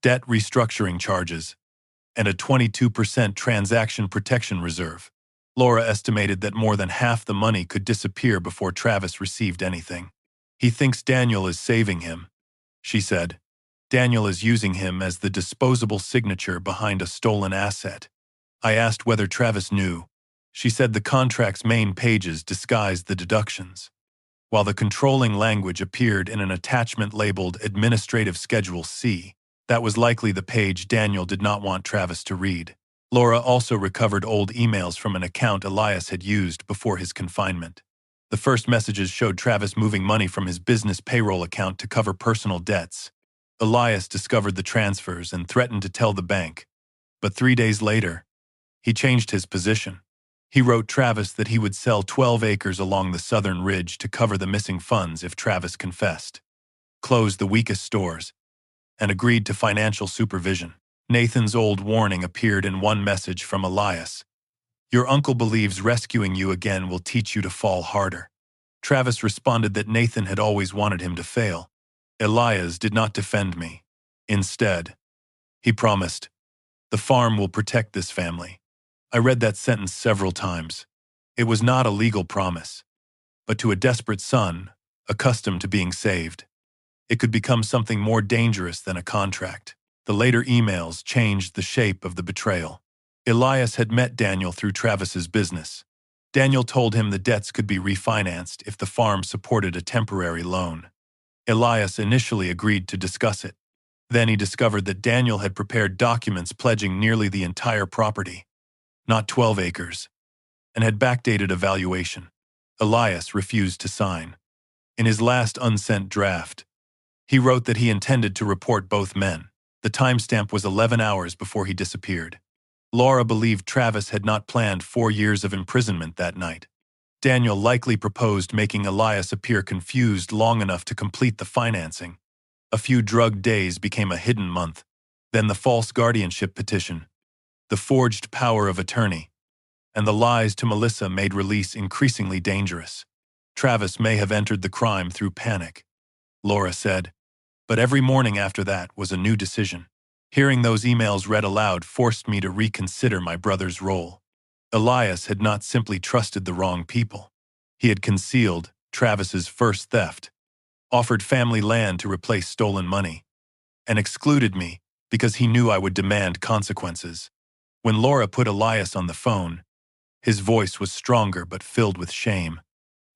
debt restructuring charges, and a 22% transaction protection reserve. Laura estimated that more than half the money could disappear before Travis received anything. "He thinks Daniel is saving him," she said. "Daniel is using him as the disposable signature behind a stolen asset." I asked whether Travis knew. She said the contract's main pages disguised the deductions, while the controlling language appeared in an attachment labeled Administrative Schedule C. That was likely the page Daniel did not want Travis to read. Laura also recovered old emails from an account Elias had used before his confinement. The first messages showed Travis moving money from his business payroll account to cover personal debts. Elias discovered the transfers and threatened to tell the bank, but 3 days later, He changed his position. He wrote Travis that he would sell 12 acres along the southern ridge to cover the missing funds if Travis confessed, closed the weakest stores, and agreed to financial supervision. Nathan's old warning appeared in one message from Elias. Your uncle believes rescuing you again will teach you to fall harder. Travis responded that Nathan had always wanted him to fail. Elias did not defend me. Instead, he promised, the farm will protect this family. I read that sentence several times. It was not a legal promise, but to a desperate son, accustomed to being saved, it could become something more dangerous than a contract. The later emails changed the shape of the betrayal. Elias had met Daniel through Travis's business. Daniel told him the debts could be refinanced if the farm supported a temporary loan. Elias initially agreed to discuss it. Then he discovered that Daniel had prepared documents pledging nearly the entire property, not 12 acres, and had backdated a valuation. Elias refused to sign. In his last unsent draft, he wrote that he intended to report both men. The timestamp was 11 hours before he disappeared. Laura believed Travis had not planned 4 years of imprisonment that night. Daniel likely proposed making Elias appear confused long enough to complete the financing. A few drugged days became a hidden month. Then the false guardianship petition, the forged power of attorney, and the lies to Melissa made release increasingly dangerous. Travis may have entered the crime through panic, Laura said, but every morning after that was a new decision. Hearing those emails read aloud forced me to reconsider my brother's role. Elias had not simply trusted the wrong people. He had concealed Travis's first theft, offered family land to replace stolen money, and excluded me because he knew I would demand consequences. When Laura put Elias on the phone, his voice was stronger but filled with shame.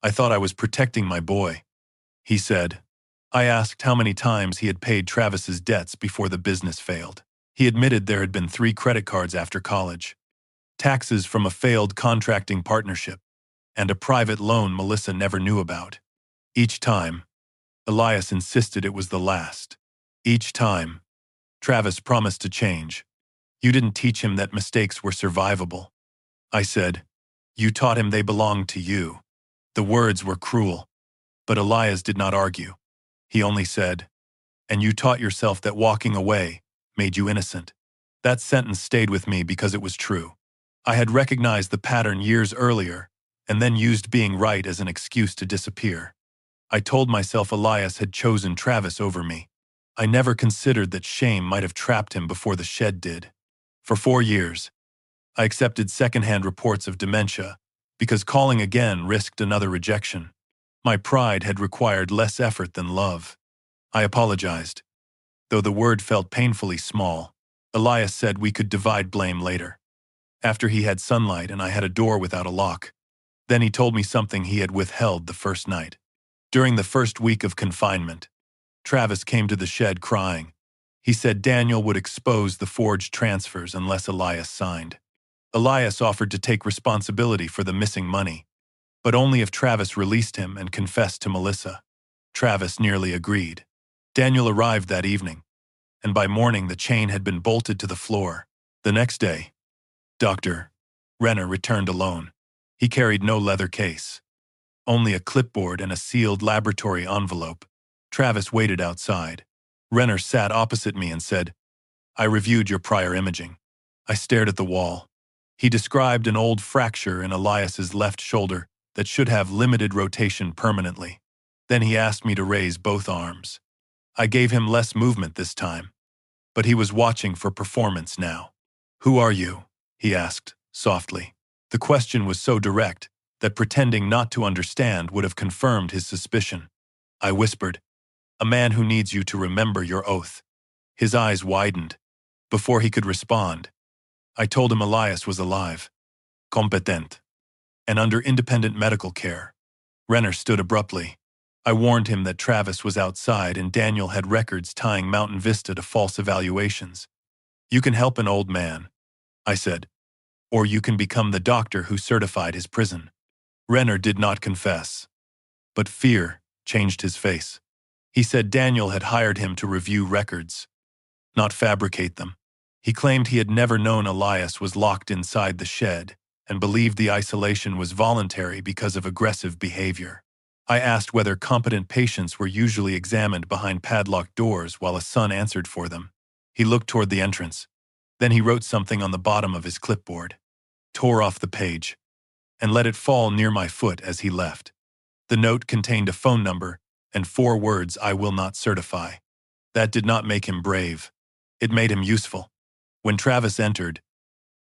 I thought I was protecting my boy, he said. I asked how many times he had paid Travis's debts before the business failed. He admitted there had been 3 credit cards after college, taxes from a failed contracting partnership, and a private loan Melissa never knew about. Each time, Elias insisted it was the last. Each time, Travis promised to change. You didn't teach him that mistakes were survivable, I said. You taught him they belonged to you. The words were cruel, but Elias did not argue. He only said, and you taught yourself that walking away made you innocent. That sentence stayed with me because it was true. I had recognized the pattern years earlier and then used being right as an excuse to disappear. I told myself Elias had chosen Travis over me. I never considered that shame might have trapped him before the shed did. For 4 years, I accepted secondhand reports of dementia because calling again risked another rejection. My pride had required less effort than love. I apologized, though the word felt painfully small. Elias said we could divide blame later, after he had sunlight and I had a door without a lock. Then he told me something he had withheld the first night. During the first week of confinement, Travis came to the shed crying. He said Daniel would expose the forged transfers unless Elias signed. Elias offered to take responsibility for the missing money, but only if Travis released him and confessed to Melissa. Travis nearly agreed. Daniel arrived that evening, and by morning the chain had been bolted to the floor. The next day, Dr. Renner returned alone. He carried no leather case, only a clipboard and a sealed laboratory envelope. Travis waited outside. Renner sat opposite me and said, I reviewed your prior imaging. I stared at the wall. He described an old fracture in Elias's left shoulder that should have limited rotation permanently. Then he asked me to raise both arms. I gave him less movement this time, but he was watching for performance now. Who are you? He asked, softly. The question was so direct that pretending not to understand would have confirmed his suspicion. I whispered, a man who needs you to remember your oath. His eyes widened. Before he could respond, I told him Elias was alive, competent, and under independent medical care. Renner stood abruptly. I warned him that Travis was outside and Daniel had records tying Mountain Vista to false evaluations. You can help an old man, I said, or you can become the doctor who certified his prison. Renner did not confess, but fear changed his face. He said Daniel had hired him to review records, not fabricate them. He claimed he had never known Elias was locked inside the shed and believed the isolation was voluntary because of aggressive behavior. I asked whether competent patients were usually examined behind padlocked doors while a son answered for them. He looked toward the entrance. Then he wrote something on the bottom of his clipboard, tore off the page, and let it fall near my foot as he left. The note contained a phone number and 4 words, "I will not certify." That did not make him brave. It made him useful. When Travis entered,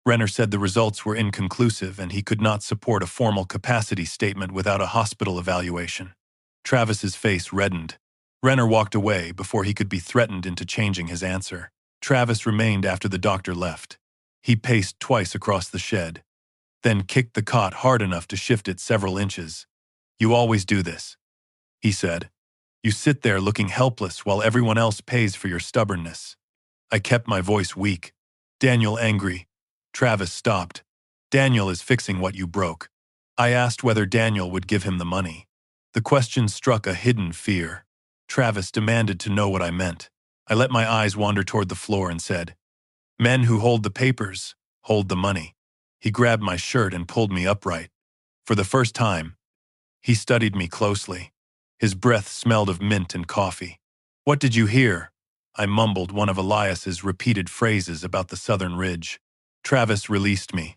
Renner said the results were inconclusive and he could not support a formal capacity statement without a hospital evaluation. Travis's face reddened. Renner walked away before he could be threatened into changing his answer. Travis remained after the doctor left. He paced twice across the shed, then kicked the cot hard enough to shift it several inches. "You always do this," he said. "You sit there looking helpless while everyone else pays for your stubbornness." I kept my voice weak. "Daniel angry." Travis stopped. "Daniel is fixing what you broke." I asked whether Daniel would give him the money. The question struck a hidden fear. Travis demanded to know what I meant. I let my eyes wander toward the floor and said, "Men who hold the papers hold the money." He grabbed my shirt and pulled me upright. For the first time, he studied me closely. His breath smelled of mint and coffee. "What did you hear?" I mumbled one of Elias's repeated phrases about the southern ridge. Travis released me,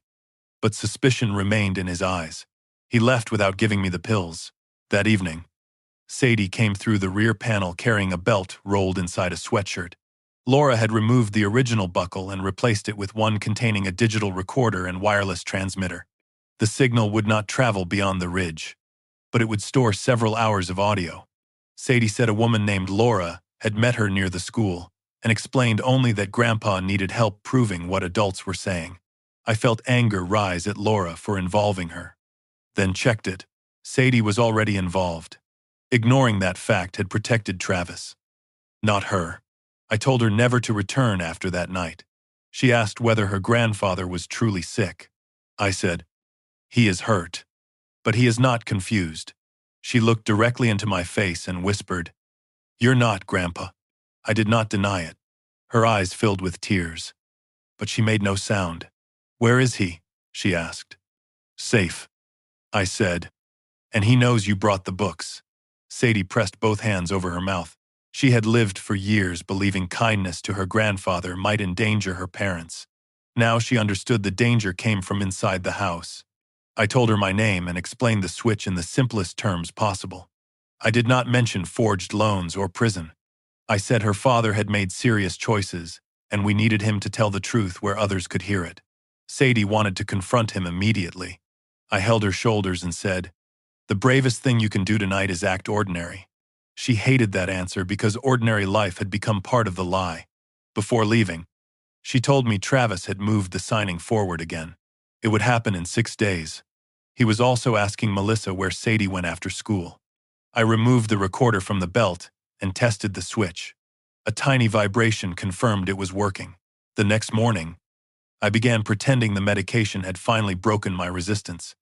but suspicion remained in his eyes. He left without giving me the pills. That evening, Sadie came through the rear panel carrying a belt rolled inside a sweatshirt. Laura had removed the original buckle and replaced it with one containing a digital recorder and wireless transmitter. The signal would not travel beyond the ridge, but it would store several hours of audio. Sadie said a woman named Laura had met her near the school and explained only that Grandpa needed help proving what adults were saying. I felt anger rise at Laura for involving her, then checked it. Sadie was already involved. Ignoring that fact had protected Travis, not her. I told her never to return after that night. She asked whether her grandfather was truly sick. I said, "He is hurt, but he is not confused." She looked directly into my face and whispered, "You're not, Grandpa." I did not deny it. Her eyes filled with tears, but she made no sound. "Where is he?" she asked. "Safe," I said, "and he knows you brought the books." Sadie pressed both hands over her mouth. She had lived for years believing kindness to her grandfather might endanger her parents. Now she understood the danger came from inside the house. I told her my name and explained the switch in the simplest terms possible. I did not mention forged loans or prison. I said her father had made serious choices, and we needed him to tell the truth where others could hear it. Sadie wanted to confront him immediately. I held her shoulders and said, "The bravest thing you can do tonight is act ordinary." She hated that answer because ordinary life had become part of the lie. Before leaving, she told me Travis had moved the signing forward again. It would happen in 6 days. He was also asking Melissa where Sadie went after school. I removed the recorder from the belt and tested the switch. A tiny vibration confirmed it was working. The next morning, I began pretending the medication had finally broken my resistance.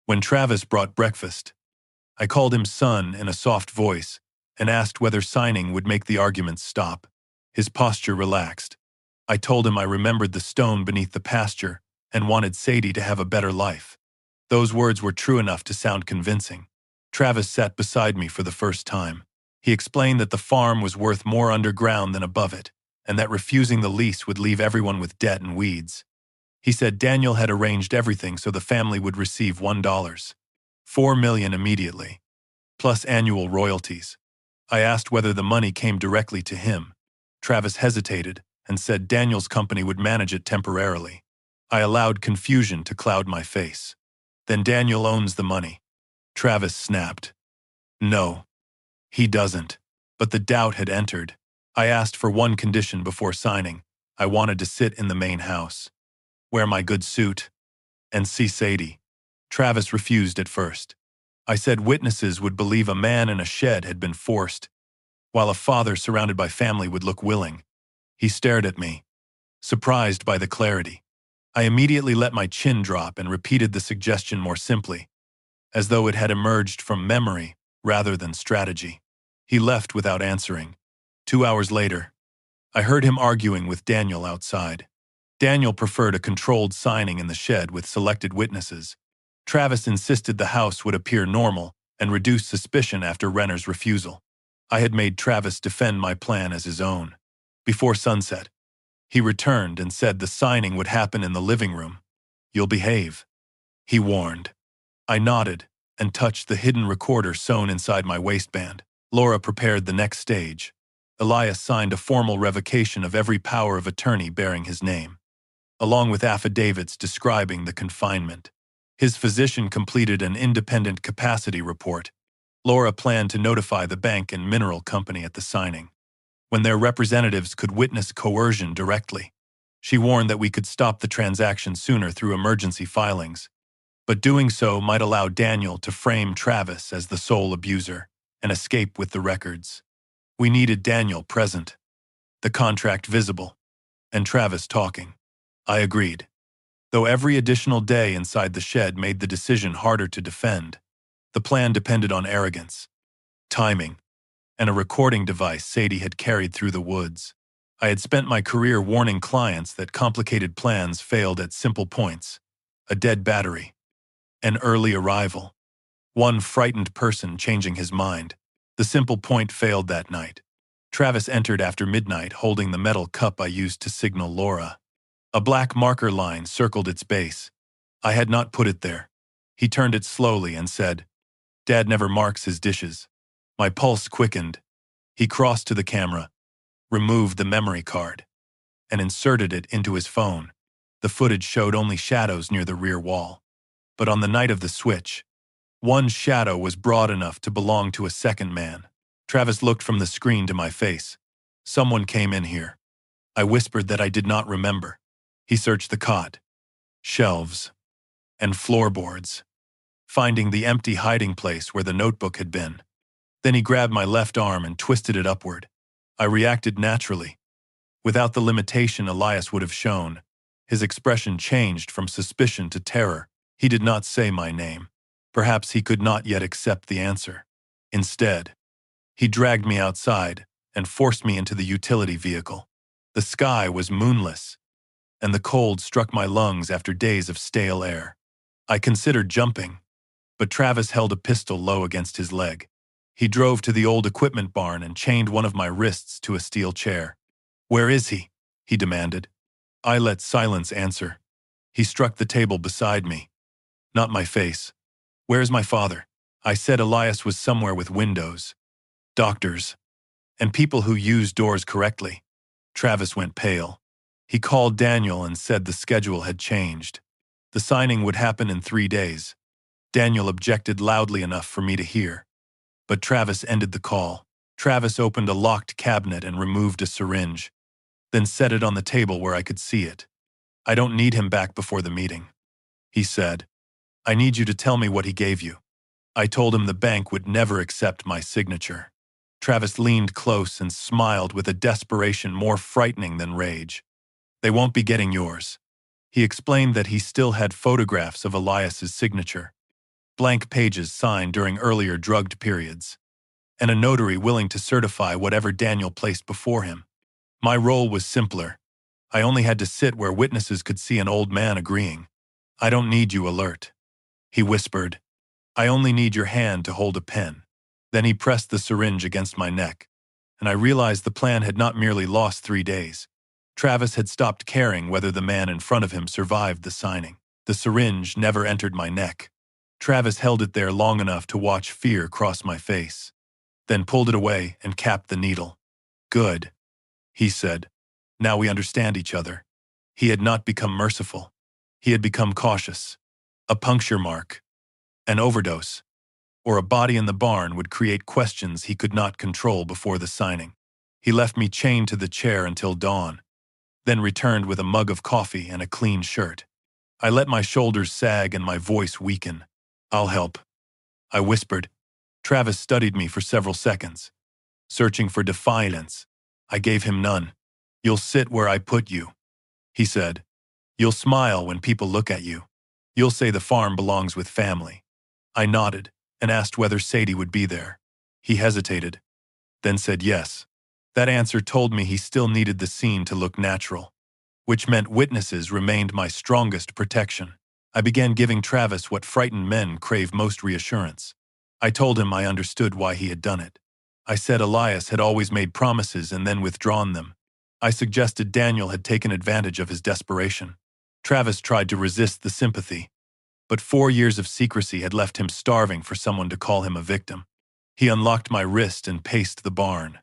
When Travis brought breakfast, I called him son in a soft voice and asked whether signing would make the arguments stop. His posture relaxed. I told him I remembered the stone beneath the pasture and wanted Sadie to have a better life. Those words were true enough to sound convincing. Travis sat beside me for the first time. He explained that the farm was worth more underground than above it, and that refusing the lease would leave everyone with debt and weeds. He said Daniel had arranged everything so the family would receive $4 million immediately, plus annual royalties. I asked whether the money came directly to him. Travis hesitated and said Daniel's company would manage it temporarily. I allowed confusion to cloud my face. "Then Daniel owns the money." Travis snapped. "No, he doesn't." But the doubt had entered. I asked for one condition before signing. I wanted to sit in the main house, wear my good suit, and see Sadie. Travis refused at first. I said witnesses would believe a man in a shed had been forced, while a father surrounded by family would look willing. He stared at me, surprised by the clarity. I immediately let my chin drop and repeated the suggestion more simply, as though it had emerged from memory rather than strategy. He left without answering. 2 hours later, I heard him arguing with Daniel outside. Daniel preferred a controlled signing in the shed with selected witnesses. Travis insisted the house would appear normal and reduce suspicion after Renner's refusal. I had made Travis defend my plan as his own. Before sunset, he returned and said the signing would happen in the living room. "You'll behave," he warned. I nodded and touched the hidden recorder sewn inside my waistband. Laura prepared the next stage. Elias signed a formal revocation of every power of attorney bearing his name, along with affidavits describing the confinement. His physician completed an independent capacity report. Laura planned to notify the bank and mineral company at the signing, when their representatives could witness coercion directly. She warned that we could stop the transaction sooner through emergency filings, but doing so might allow Daniel to frame Travis as the sole abuser and escape with the records. We needed Daniel present, the contract visible, and Travis talking. I agreed, though every additional day inside the shed made the decision harder to defend. The plan depended on arrogance, timing, and a recording device Sadie had carried through the woods. I had spent my career warning clients that complicated plans failed at simple points: a dead battery, an early arrival, one frightened person changing his mind. The simple point failed that night. Travis entered after midnight holding the metal cup I used to signal Laura. A black marker line circled its base. I had not put it there. He turned it slowly and said, "Dad never marks his dishes." My pulse quickened. He crossed to the camera, removed the memory card, and inserted it into his phone. The footage showed only shadows near the rear wall. But on the night of the switch, one shadow was broad enough to belong to a second man. Travis looked from the screen to my face. "Someone came in here." I whispered that I did not remember. He searched the cot, shelves, and floorboards, finding the empty hiding place where the notebook had been. Then he grabbed my left arm and twisted it upward. I reacted naturally. Without the limitation Elias would have shown, his expression changed from suspicion to terror. He did not say my name. Perhaps he could not yet accept the answer. Instead, he dragged me outside and forced me into the utility vehicle. The sky was moonless, and the cold struck my lungs after days of stale air. I considered jumping, but Travis held a pistol low against his leg. He drove to the old equipment barn and chained one of my wrists to a steel chair. "Where is he?" he demanded. I let silence answer. He struck the table beside me. Not my face. "Where's my father?" I said Elias was somewhere with windows, doctors, and people who use doors correctly. Travis went pale. He called Daniel and said the schedule had changed. The signing would happen in 3 days. Daniel objected loudly enough for me to hear, but Travis ended the call. Travis opened a locked cabinet and removed a syringe, then set it on the table where I could see it. "I don't need him back before the meeting," he said. "I need you to tell me what he gave you." I told him the bank would never accept my signature. Travis leaned close and smiled with a desperation more frightening than rage. "They won't be getting yours." He explained that he still had photographs of Elias's signature, blank pages signed during earlier drugged periods, and a notary willing to certify whatever Daniel placed before him. My role was simpler. I only had to sit where witnesses could see an old man agreeing. "I don't need you alert," he whispered. "I only need your hand to hold a pen." Then he pressed the syringe against my neck, and I realized the plan had not merely lost 3 days. Travis had stopped caring whether the man in front of him survived the signing. The syringe never entered my neck. Travis held it there long enough to watch fear cross my face, then pulled it away and capped the needle. "Good," he said. "Now we understand each other." He had not become merciful. He had become cautious. A puncture mark, an overdose, or a body in the barn would create questions he could not control before the signing. He left me chained to the chair until dawn, then returned with a mug of coffee and a clean shirt. I let my shoulders sag and my voice weaken. "I'll help," I whispered. Travis studied me for several seconds, searching for defiance. I gave him none. "You'll sit where I put you," he said. "You'll smile when people look at you. You'll say the farm belongs with family." I nodded and asked whether Sadie would be there. He hesitated, then said yes. That answer told me he still needed the scene to look natural. which meant witnesses remained my strongest protection. I began giving Travis what frightened men crave most: reassurance. I told him I understood why he had done it. I said Elias had always made promises and then withdrawn them. I suggested Daniel had taken advantage of his desperation. Travis tried to resist the sympathy, but 4 years of secrecy had left him starving for someone to call him a victim. He unlocked my wrist and paced the barn,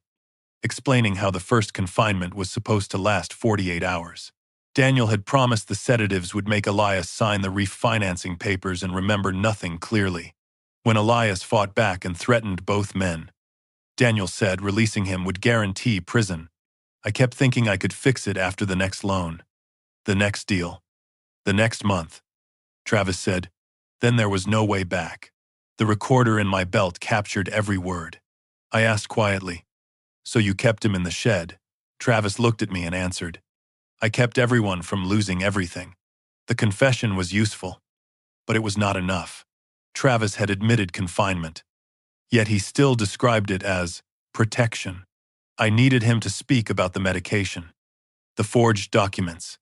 explaining how the first confinement was supposed to last 48 hours. Daniel had promised the sedatives would make Elias sign the refinancing papers and remember nothing clearly. When Elias fought back and threatened both men, Daniel said releasing him would guarantee prison. I kept thinking I could fix it after the next loan, the next deal, the next month. Travis said. Then there was no way back. The recorder in my belt captured every word. I asked quietly, "So you kept him in the shed?" Travis looked at me and answered, "I kept everyone from losing everything." The confession was useful, but it was not enough. Travis had admitted confinement, yet he still described it as protection. I needed him to speak about the medication, the forged documents,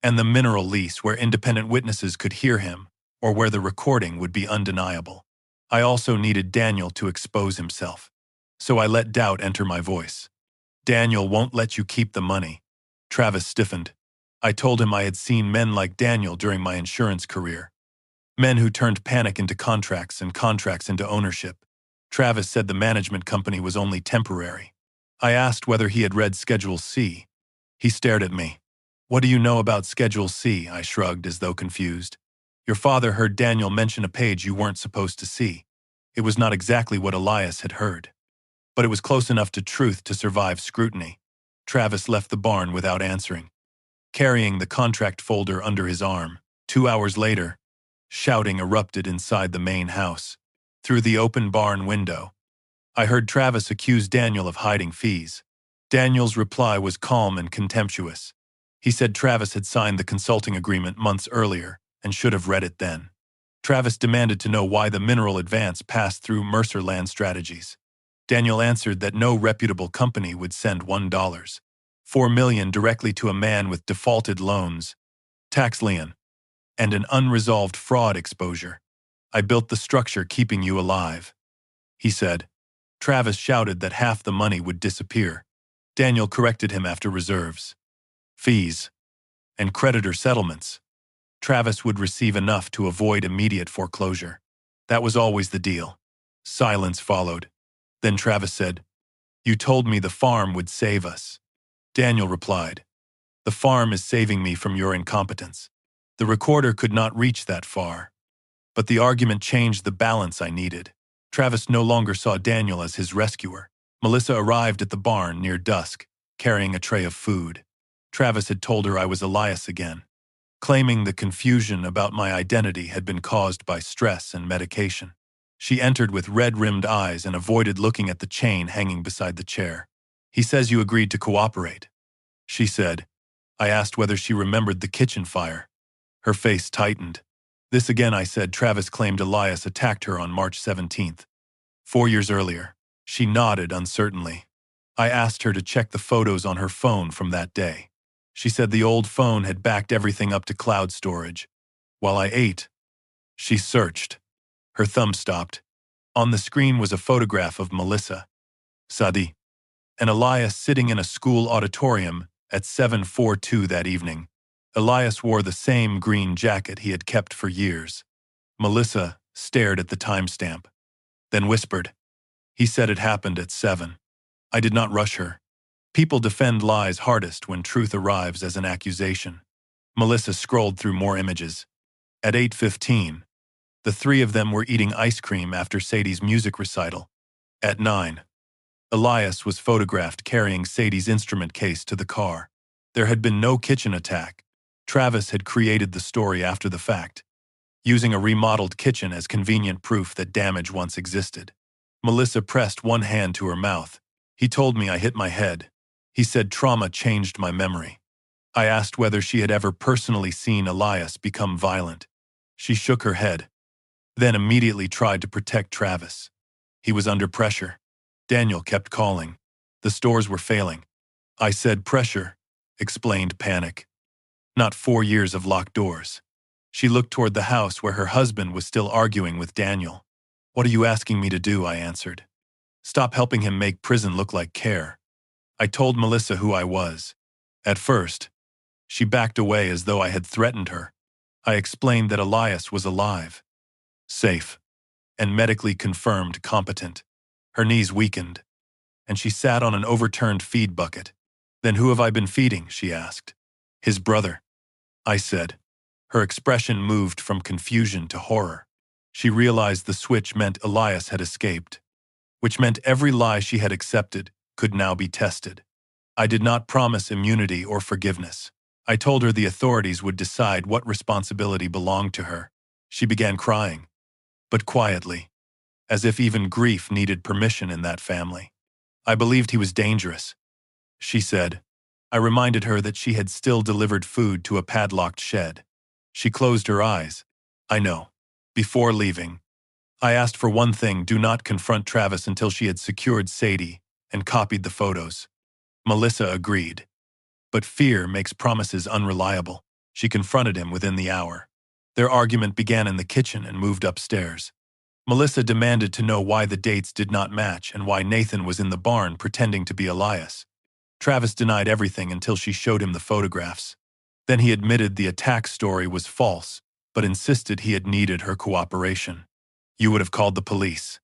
and the mineral lease where independent witnesses could hear him, or where the recording would be undeniable. I also needed Daniel to expose himself. So I let doubt enter my voice. "Daniel won't let you keep the money." Travis stiffened. I told him I had seen men like Daniel during my insurance career. Men who turned panic into contracts and contracts into ownership. Travis said the management company was only temporary. I asked whether he had read Schedule C. He stared at me. "What do you know about Schedule C?" I shrugged as though confused. "Your father heard Daniel mention a page you weren't supposed to see." It was not exactly what Elias had heard, but it was close enough to truth to survive scrutiny. Travis left the barn without answering, carrying the contract folder under his arm. 2 hours later, shouting erupted inside the main house. Through the open barn window, I heard Travis accuse Daniel of hiding fees. Daniel's reply was calm and contemptuous. He said Travis had signed the consulting agreement months earlier and should have read it then. Travis demanded to know why the mineral advance passed through Mercer Land Strategies. Daniel answered that no reputable company would send $1.4 million directly to a man with defaulted loans, tax lien, and an unresolved fraud exposure. "I built the structure keeping you alive," he said. Travis shouted that half the money would disappear. Daniel corrected him after reserves, fees, and creditor settlements. Travis would receive enough to avoid immediate foreclosure. That was always the deal. Silence followed. Then Travis said, "You told me the farm would save us." Daniel replied, "The farm is saving me from your incompetence." The recorder could not reach that far, but the argument changed the balance I needed. Travis no longer saw Daniel as his rescuer. Melissa arrived at the barn near dusk, carrying a tray of food. Travis had told her I was Elias again, claiming the confusion about my identity had been caused by stress and medication. She entered with red-rimmed eyes and avoided looking at the chain hanging beside the chair. "He says you agreed to cooperate," she said. I asked whether she remembered the kitchen fire. Her face tightened. "This again," I said. "Travis claimed Elias attacked her on March 17th, 4 years earlier." She nodded uncertainly. I asked her to check the photos on her phone from that day. She said the old phone had backed everything up to cloud storage. While I ate, she searched. Her thumb stopped. On the screen was a photograph of Melissa, Sadi, and Elias sitting in a school auditorium at 7:42 that evening. Elias wore the same green jacket he had kept for years. Melissa stared at the timestamp, then whispered, "He said it happened at 7. I did not rush her. People defend lies hardest when truth arrives as an accusation. Melissa scrolled through more images. At 8:15, the three of them were eating ice cream after Sadie's music recital. At 9, Elias was photographed carrying Sadie's instrument case to the car. There had been no kitchen attack. Travis had created the story after the fact, using a remodeled kitchen as convenient proof that damage once existed. Melissa pressed one hand to her mouth. "He told me I hit my head. He said trauma changed my memory." I asked whether she had ever personally seen Elias become violent. She shook her head, then immediately tried to protect Travis. He was under pressure. Daniel kept calling. The stores were failing. I said pressure, explained panic. not 4 years of locked doors. She looked toward the house where her husband was still arguing with Daniel. "What are you asking me to do?" I answered. "Stop helping him make prison look like care." I told Melissa who I was. At first, she backed away as though I had threatened her. I explained that Elias was alive, safe, and medically confirmed competent. Her knees weakened, and she sat on an overturned feed bucket. "Then who have I been feeding?" she asked. "His brother," I said. Her expression moved from confusion to horror. She realized the switch meant Elias had escaped, which meant every lie she had accepted could now be tested. I did not promise immunity or forgiveness. I told her the authorities would decide what responsibility belonged to her. She began crying, but quietly, as if even grief needed permission in that family. "I believed he was dangerous," she said. I reminded her that she had still delivered food to a padlocked shed. She closed her eyes. "I know." Before leaving, I asked for one thing: do not confront Travis until she had secured Sadie and copied the photos. Melissa agreed. But fear makes promises unreliable. She confronted him within the hour. Their argument began in the kitchen and moved upstairs. Melissa demanded to know why the dates did not match and why Nathan was in the barn pretending to be Elias. Travis denied everything until she showed him the photographs. Then he admitted the attack story was false, but insisted he had needed her cooperation. "You would have called the police,"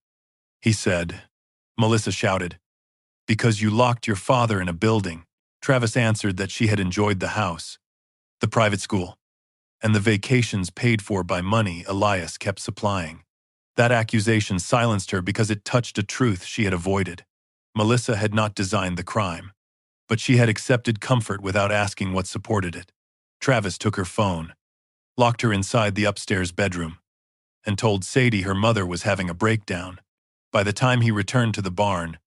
he said. Melissa shouted, "Because you locked your father in a building." Travis answered that she had enjoyed the house, the private school, and the vacations paid for by money Elias kept supplying. That accusation silenced her because it touched a truth she had avoided. Melissa had not designed the crime, but she had accepted comfort without asking what supported it. Travis took her phone, locked her inside the upstairs bedroom, and told Sadie her mother was having a breakdown. By the time he returned to the barn,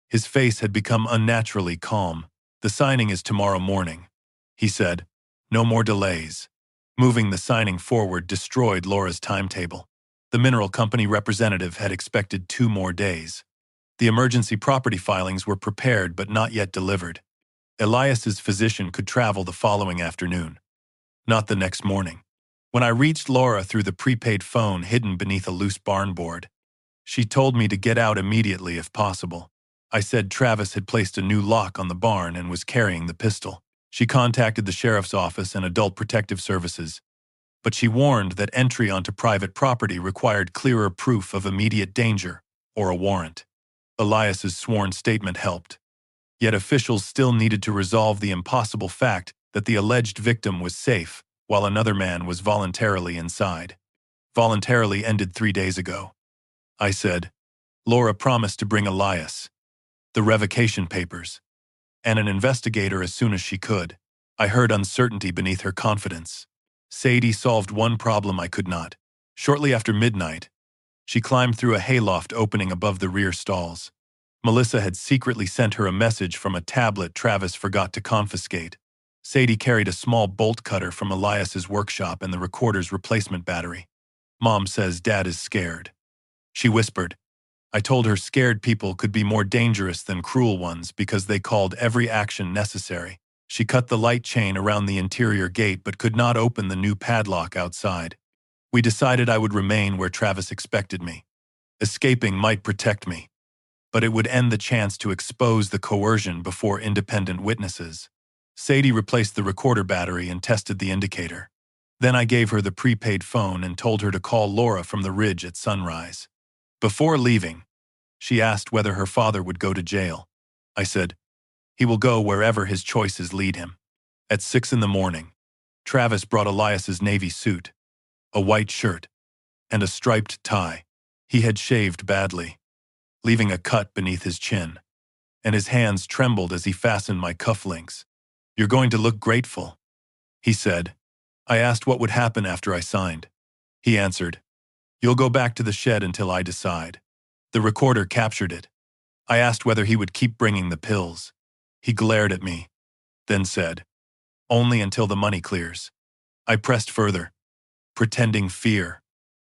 his face had become unnaturally calm. "The signing is tomorrow morning," he said. "No more delays." Moving the signing forward destroyed Laura's timetable. The mineral company representative had expected 2 more days. The emergency property filings were prepared but not yet delivered. Elias's physician could travel the following afternoon, not the next morning. When I reached Laura through the prepaid phone hidden beneath a loose barn board, she told me to get out immediately if possible. I said Travis had placed a new lock on the barn and was carrying the pistol. She contacted the sheriff's office and Adult Protective Services, but she warned that entry onto private property required clearer proof of immediate danger or a warrant. Elias's sworn statement helped, yet officials still needed to resolve the impossible fact that the alleged victim was safe while another man was voluntarily inside. "Voluntarily ended 3 days ago," I said. Laura promised to bring Elias, the revocation papers, and an investigator as soon as she could. I heard uncertainty beneath her confidence. Sadie solved one problem I could not. Shortly after midnight, she climbed through a hayloft opening above the rear stalls. Melissa had secretly sent her a message from a tablet Travis forgot to confiscate. Sadie carried a small bolt cutter from Elias's workshop and the recorder's replacement battery. "Mom says Dad is scared," she whispered. I told her scared people could be more dangerous than cruel ones because they called every action necessary. She cut the light chain around the interior gate but could not open the new padlock outside. We decided I would remain where Travis expected me. Escaping might protect me, but it would end the chance to expose the coercion before independent witnesses. Sadie replaced the recorder battery and tested the indicator. Then I gave her the prepaid phone and told her to call Laura from the ridge at sunrise. Before leaving, she asked whether her father would go to jail. I said, "He will go wherever his choices lead him." At 6 in the morning, Travis brought Elias's navy suit, a white shirt, and a striped tie. He had shaved badly, leaving a cut beneath his chin, and his hands trembled as he fastened my cufflinks. "You're going to look grateful," he said. I asked what would happen after I signed. He answered, "You'll go back to the shed until I decide." The recorder captured it. I asked whether he would keep bringing the pills. He glared at me, then said, "Only until the money clears." I pressed further, pretending fear.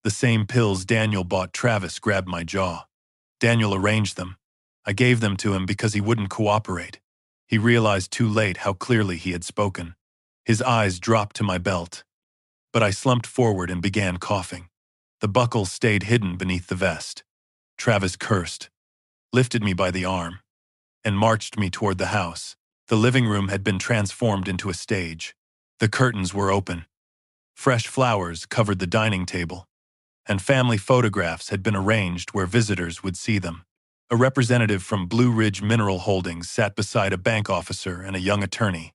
The same pills Daniel bought Travis grabbed my jaw. Daniel arranged them. I gave them to him because he wouldn't cooperate. He realized too late how clearly he had spoken. His eyes dropped to my belt, but I slumped forward and began coughing. The buckle stayed hidden beneath the vest. Travis cursed, lifted me by the arm, and marched me toward the house. The living room had been transformed into a stage. The curtains were open. Fresh flowers covered the dining table, and family photographs had been arranged where visitors would see them. A representative from Blue Ridge Mineral Holdings sat beside a bank officer and a young attorney.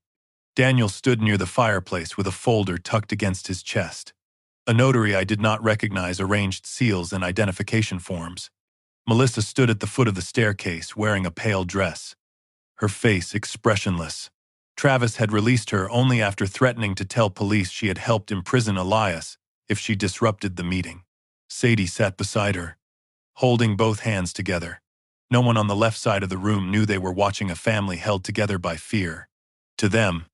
Daniel stood near the fireplace with a folder tucked against his chest. A notary I did not recognize arranged seals and identification forms. Melissa stood at the foot of the staircase wearing a pale dress, her face expressionless. Travis had released her only after threatening to tell police she had helped imprison Elias if she disrupted the meeting. Sadie sat beside her, holding both hands together. No one on the left side of the room knew they were watching a family held together by fear. To them,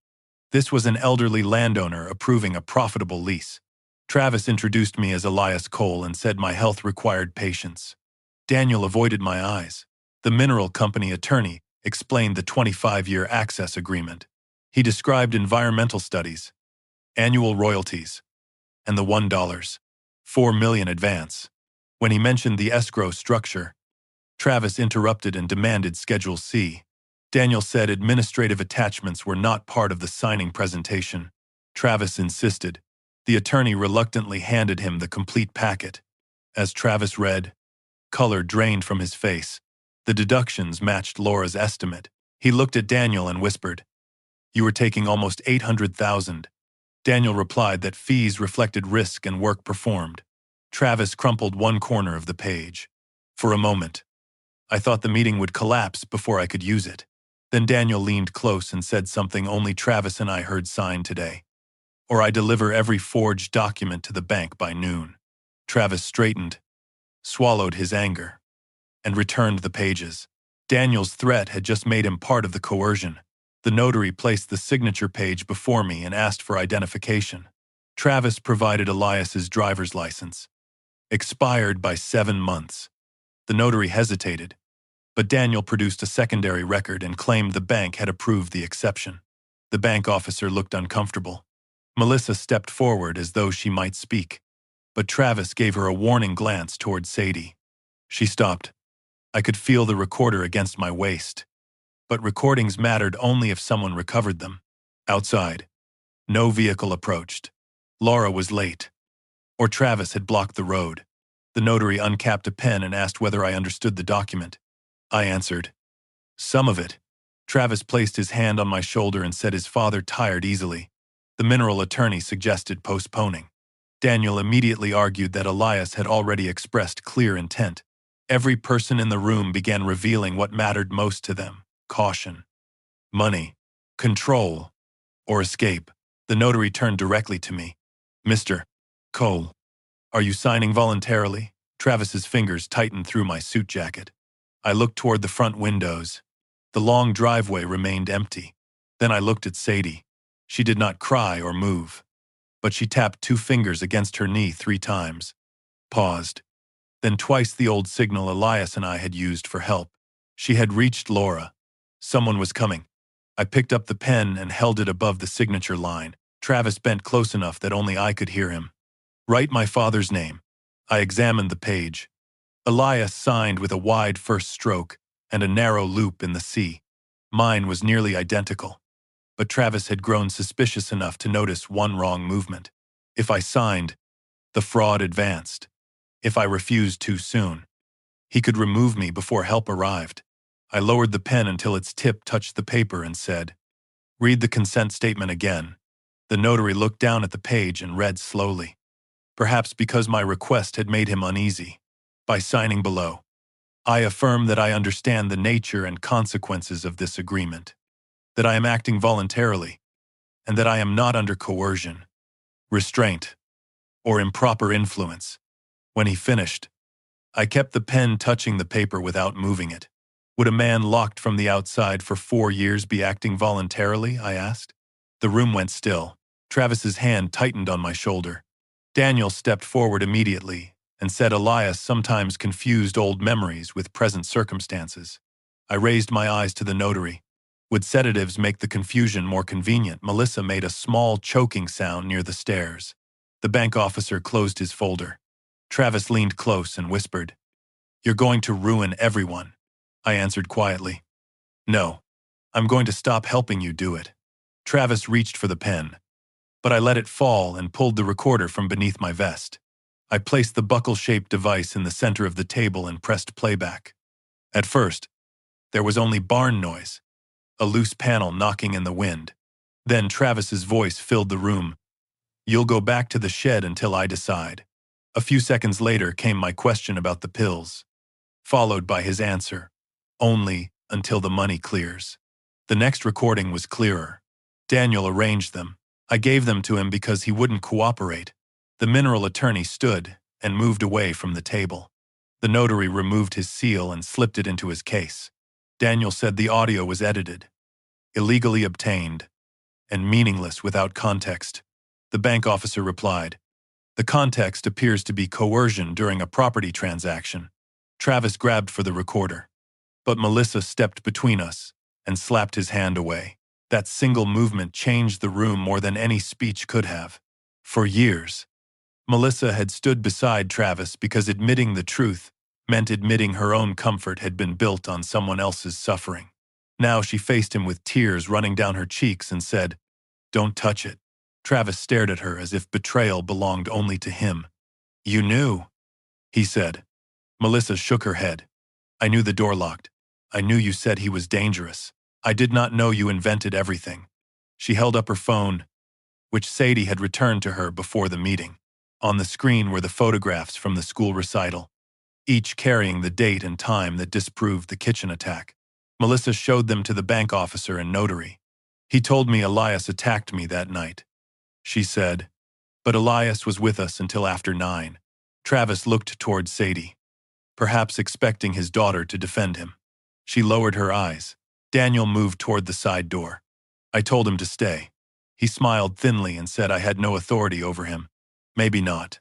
this was an elderly landowner approving a profitable lease. Travis introduced me as Elias Cole and said my health required patience. Daniel avoided my eyes. The mineral company attorney explained the 25-year access agreement. He described environmental studies, annual royalties, and the $1.4 million advance. When he mentioned the escrow structure, Travis interrupted and demanded Schedule C. Daniel said administrative attachments were not part of the signing presentation. Travis insisted. The attorney reluctantly handed him the complete packet. As Travis read, color drained from his face. The deductions matched Laura's estimate. He looked at Daniel and whispered, "You were taking almost $800,000. Daniel replied that fees reflected risk and work performed. Travis crumpled one corner of the page. For a moment, I thought the meeting would collapse before I could use it. Then Daniel leaned close and said something only Travis and I heard signed today. Or I deliver every forged document to the bank by noon." Travis straightened, swallowed his anger, and returned the pages. Daniel's threat had just made him part of the coercion. The notary placed the signature page before me and asked for identification. Travis provided Elias's driver's license, expired by 7 months. The notary hesitated, but Daniel produced a secondary record and claimed the bank had approved the exception. The bank officer looked uncomfortable. Melissa stepped forward as though she might speak, but Travis gave her a warning glance toward Sadie. She stopped. I could feel the recorder against my waist, but recordings mattered only if someone recovered them. Outside, no vehicle approached. Laura was late, or Travis had blocked the road. The notary uncapped a pen and asked whether I understood the document. I answered, "Some of it." Travis placed his hand on my shoulder and said his father tired easily. The mineral attorney suggested postponing. Daniel immediately argued that Elias had already expressed clear intent. Every person in the room began revealing what mattered most to them: caution, money, control, or escape. The notary turned directly to me. "Mr. Cole, are you signing voluntarily?" Travis's fingers tightened through my suit jacket. I looked toward the front windows. The long driveway remained empty. Then I looked at Sadie. She did not cry or move, but she tapped 2 fingers against her knee 3 times, paused, then twice the old signal Elias and I had used for help. She had reached Laura. Someone was coming. I picked up the pen and held it above the signature line. Travis bent close enough that only I could hear him. "Write my father's name." I examined the page. Elias signed with a wide first stroke and a narrow loop in the C. Mine was nearly identical, but Travis had grown suspicious enough to notice one wrong movement. If I signed, the fraud advanced. If I refused too soon, he could remove me before help arrived. I lowered the pen until its tip touched the paper and said, "Read the consent statement again." The notary looked down at the page and read slowly, perhaps because my request had made him uneasy. By signing below, I affirm that I understand the nature and consequences of this agreement, that I am acting voluntarily, and that I am not under coercion, restraint, or improper influence. When he finished, I kept the pen touching the paper without moving it. Would a man locked from the outside for 4 years be acting voluntarily? I asked. The room went still. Travis's hand tightened on my shoulder. Daniel stepped forward immediately and said Elias sometimes confused old memories with present circumstances. I raised my eyes to the notary. Would sedatives make the confusion more convenient? Melissa made a small choking sound near the stairs. The bank officer closed his folder. Travis leaned close and whispered, "You're going to ruin everyone." I answered quietly, "No, I'm going to stop helping you do it." Travis reached for the pen, but I let it fall and pulled the recorder from beneath my vest. I placed the buckle-shaped device in the center of the table and pressed playback. At first, there was only barn noise, a loose panel knocking in the wind. Then Travis's voice filled the room. "You'll go back to the shed until I decide." A few seconds later came my question about the pills, followed by his answer, "Only until the money clears." The next recording was clearer. Daniel arranged them. I gave them to him because he wouldn't cooperate. The mineral attorney stood and moved away from the table. The notary removed his seal and slipped it into his case. Daniel said the audio was edited, illegally obtained, and meaningless without context. The bank officer replied, "The context appears to be coercion during a property transaction." Travis grabbed for the recorder, but Melissa stepped between us and slapped his hand away. That single movement changed the room more than any speech could have. For years, Melissa had stood beside Travis because admitting the truth meant admitting her own comfort had been built on someone else's suffering. Now she faced him with tears running down her cheeks and said, "Don't touch it." Travis stared at her as if betrayal belonged only to him. "You knew," he said. Melissa shook her head. "I knew the door locked. I knew you said he was dangerous. I did not know you invented everything." She held up her phone, which Sadie had returned to her before the meeting. On the screen were the photographs from the school recital, each carrying the date and time that disproved the kitchen attack. Melissa showed them to the bank officer and notary. "He told me Elias attacked me that night," she said, "but Elias was with us until after 9. Travis looked toward Sadie, perhaps expecting his daughter to defend him. She lowered her eyes. Daniel moved toward the side door. "I told him to stay." He smiled thinly and said I had no authority over him. "Maybe not,"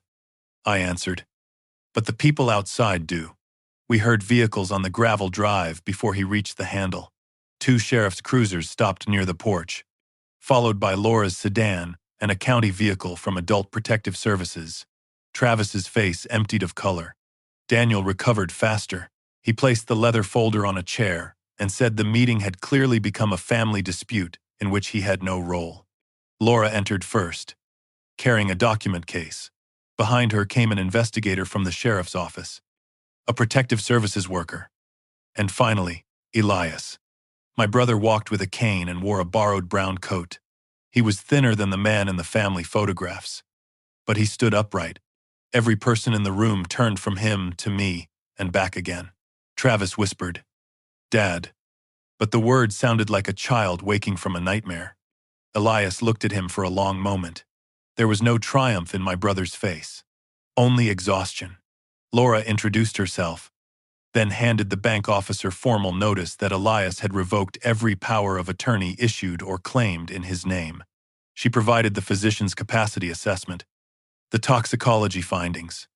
I answered, "but the people outside do." We heard vehicles on the gravel drive before he reached the handle. 2 sheriff's cruisers stopped near the porch, followed by Laura's sedan and a county vehicle from Adult Protective Services. Travis's face emptied of color. Daniel recovered faster. He placed the leather folder on a chair and said the meeting had clearly become a family dispute in which he had no role. Laura entered first, carrying a document case. Behind her came an investigator from the sheriff's office, a protective services worker, and finally, Elias. My brother walked with a cane and wore a borrowed brown coat. He was thinner than the man in the family photographs, but he stood upright. Every person in the room turned from him to me and back again. Travis whispered, "Dad," but the word sounded like a child waking from a nightmare. Elias looked at him for a long moment. There was no triumph in my brother's face, only exhaustion. Laura introduced herself, then handed the bank officer formal notice that Elias had revoked every power of attorney issued or claimed in his name. She provided the physician's capacity assessment, the toxicology findings,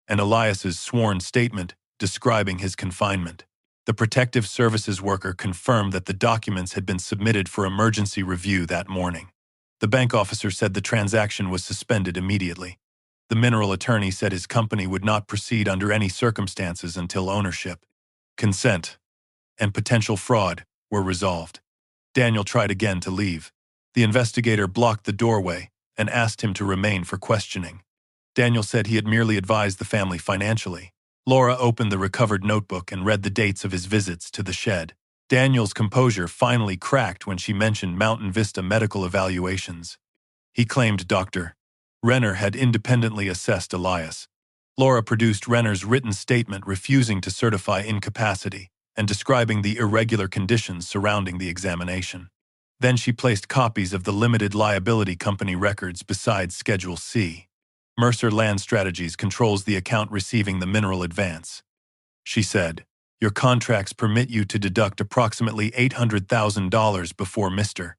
and Elias's sworn statement describing his confinement. The protective services worker confirmed that the documents had been submitted for emergency review that morning. The bank officer said the transaction was suspended immediately. The mineral attorney said his company would not proceed under any circumstances until ownership, consent, and potential fraud were resolved. Daniel tried again to leave. The investigator blocked the doorway and asked him to remain for questioning. Daniel said he had merely advised the family financially. Laura opened the recovered notebook and read the dates of his visits to the shed. Daniel's composure finally cracked when she mentioned Mountain Vista medical evaluations. He claimed Dr. Renner had independently assessed Elias. Laura produced Renner's written statement refusing to certify incapacity and describing the irregular conditions surrounding the examination. Then she placed copies of the limited liability company records beside Schedule C. Mercer Land Strategies controls the account receiving the mineral advance. She said, "Your contracts permit you to deduct approximately $800,000 before Mr.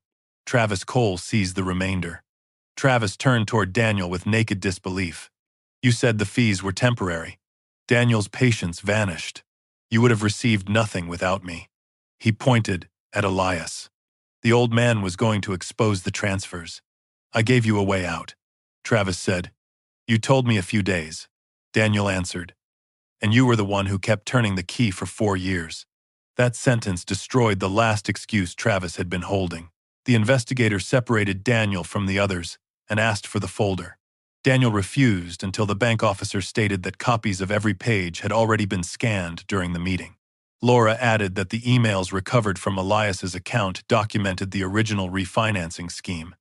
Travis Cole sees the remainder." Travis turned toward Daniel with naked disbelief. "You said the fees were temporary." Daniel's patience vanished. "You would have received nothing without me." He pointed at Elias. The old man was going to expose the transfers. I gave you a way out. Travis said. You told me a few days. Daniel answered. And you were the one who kept turning the key for 4 years. That sentence destroyed the last excuse Travis had been holding. The investigator separated Daniel from the others and asked for the folder. Daniel refused until the bank officer stated that copies of every page had already been scanned during the meeting. Laura added that the emails recovered from Elias's account documented the original refinancing scheme,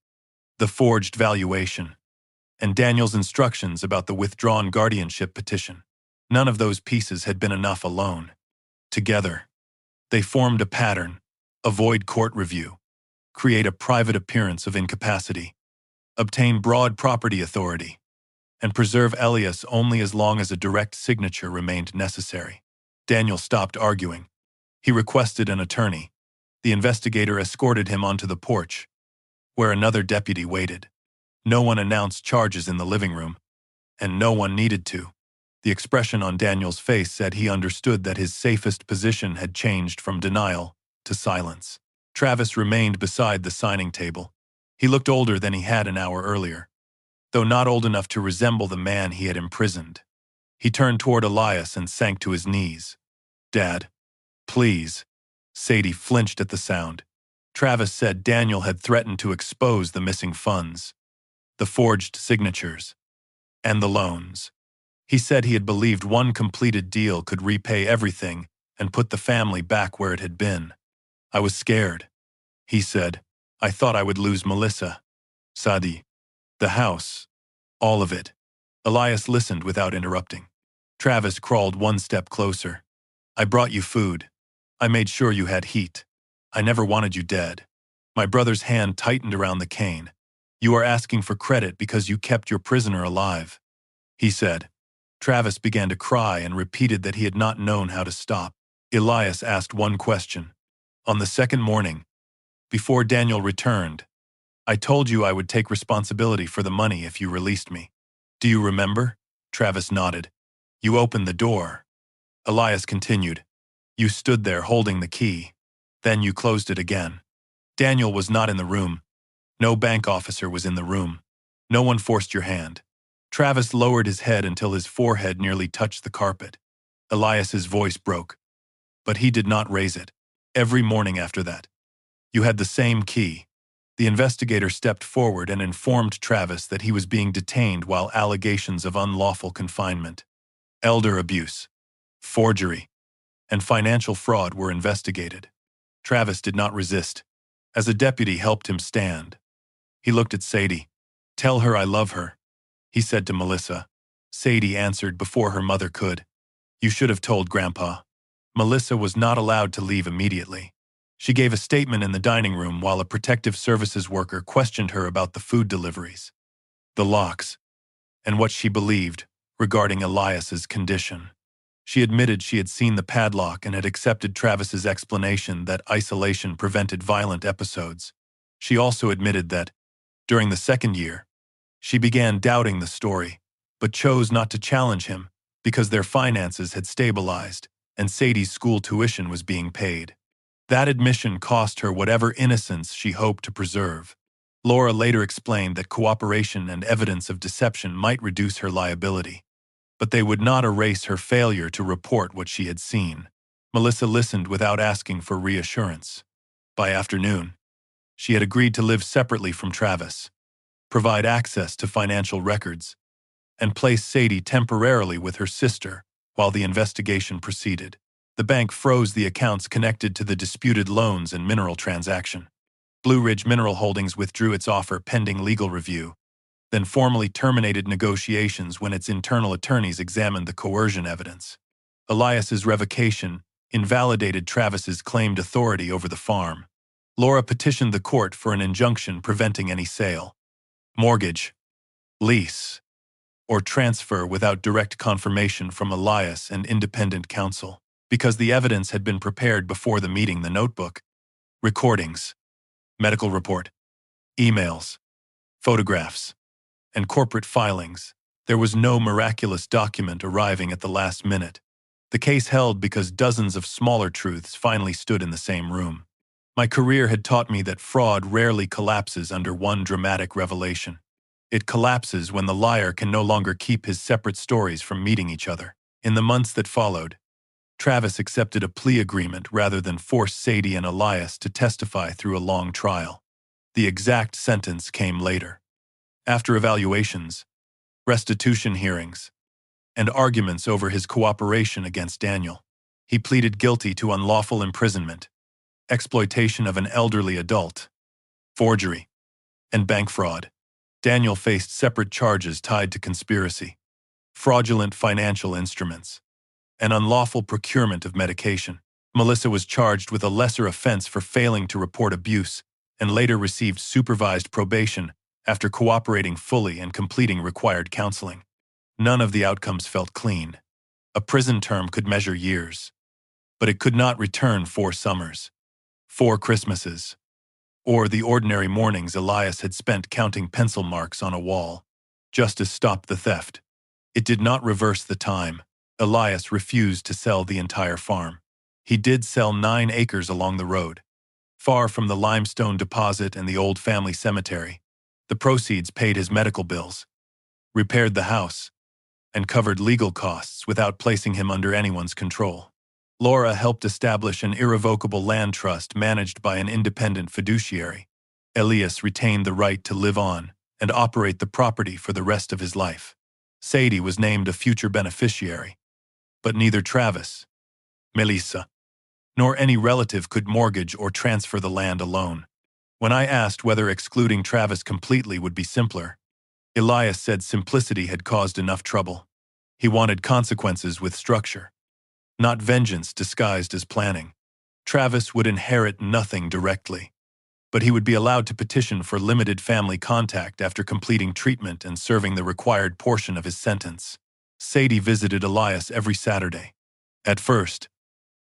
the forged valuation, and Daniel's instructions about the withdrawn guardianship petition. None of those pieces had been enough alone. Together, they formed a pattern: avoid court review, create a private appearance of incapacity, obtain broad property authority, and preserve Elias only as long as a direct signature remained necessary. Daniel stopped arguing. He requested an attorney. The investigator escorted him onto the porch, where another deputy waited. No one announced charges in the living room, and no one needed to. The expression on Daniel's face said he understood that his safest position had changed from denial to silence. Travis remained beside the signing table. He looked older than he had an hour earlier, though not old enough to resemble the man he had imprisoned. He turned toward Elias and sank to his knees. Dad, please. Sadie flinched at the sound. Travis said Daniel had threatened to expose the missing funds, the forged signatures, and the loans. He said he had believed one completed deal could repay everything and put the family back where it had been. I was scared, he said. I thought I would lose Melissa, Sadie, the house, all of it. Elias listened without interrupting. Travis crawled one step closer. I brought you food. I made sure you had heat. I never wanted you dead. My brother's hand tightened around the cane. You are asking for credit because you kept your prisoner alive, he said. Travis began to cry and repeated that he had not known how to stop. Elias asked one question. On the second morning, before Daniel returned, I told you I would take responsibility for the money if you released me. Do you remember? Travis nodded. You opened the door. Elias continued. You stood there holding the key. Then you closed it again. Daniel was not in the room. No bank officer was in the room. No one forced your hand. Travis lowered his head until his forehead nearly touched the carpet. Elias's voice broke, but he did not raise it. Every morning after that, you had the same key. The investigator stepped forward and informed Travis that he was being detained while allegations of unlawful confinement, elder abuse, forgery, and financial fraud were investigated. Travis did not resist, as a deputy helped him stand. He looked at Sadie. Tell her I love her, he said to Melissa. Sadie answered before her mother could. You should have told Grandpa. Melissa was not allowed to leave immediately. She gave a statement in the dining room while a protective services worker questioned her about the food deliveries, the locks, and what she believed regarding Elias's condition. She admitted she had seen the padlock and had accepted Travis's explanation that isolation prevented violent episodes. She also admitted that, during the second year, she began doubting the story, but chose not to challenge him because their finances had stabilized and Sadie's school tuition was being paid. That admission cost her whatever innocence she hoped to preserve. Laura later explained that cooperation and evidence of deception might reduce her liability, but they would not erase her failure to report what she had seen. Melissa listened without asking for reassurance. By afternoon, she had agreed to live separately from Travis, provide access to financial records, and place Sadie temporarily with her sister while the investigation proceeded. The bank froze the accounts connected to the disputed loans and mineral transaction. Blue Ridge Mineral Holdings withdrew its offer pending legal review, then formally terminated negotiations when its internal attorneys examined the coercion evidence. Elias's revocation invalidated Travis's claimed authority over the farm. Laura petitioned the court for an injunction preventing any sale, mortgage, lease, or transfer without direct confirmation from Elias and independent counsel. Because the evidence had been prepared before the meeting, the notebook, recordings, medical report, emails, photographs, and corporate filings, there was no miraculous document arriving at the last minute. The case held because dozens of smaller truths finally stood in the same room. My career had taught me that fraud rarely collapses under one dramatic revelation. It collapses when the liar can no longer keep his separate stories from meeting each other. In the months that followed, Travis accepted a plea agreement rather than force Sadie and Elias to testify through a long trial. The exact sentence came later. After evaluations, restitution hearings, and arguments over his cooperation against Daniel, he pleaded guilty to unlawful imprisonment, exploitation of an elderly adult, forgery, and bank fraud. Daniel faced separate charges tied to conspiracy, fraudulent financial instruments, and unlawful procurement of medication. Melissa was charged with a lesser offense for failing to report abuse and later received supervised probation after cooperating fully and completing required counseling. None of the outcomes felt clean. A prison term could measure years, but it could not return 4 summers, 4 Christmases, or the ordinary mornings Elias had spent counting pencil marks on a wall. Justice stopped the theft. It did not reverse the time. Elias refused to sell the entire farm. He did sell 9 acres along the road, far from the limestone deposit and the old family cemetery. The proceeds paid his medical bills, repaired the house, and covered legal costs without placing him under anyone's control. Laura helped establish an irrevocable land trust managed by an independent fiduciary. Elias retained the right to live on and operate the property for the rest of his life. Sadie was named a future beneficiary, but neither Travis, Melissa, nor any relative could mortgage or transfer the land alone. When I asked whether excluding Travis completely would be simpler, Elias said simplicity had caused enough trouble. He wanted consequences with structure, not vengeance disguised as planning. Travis would inherit nothing directly, but he would be allowed to petition for limited family contact after completing treatment and serving the required portion of his sentence. Sadie visited Elias every Saturday. At first,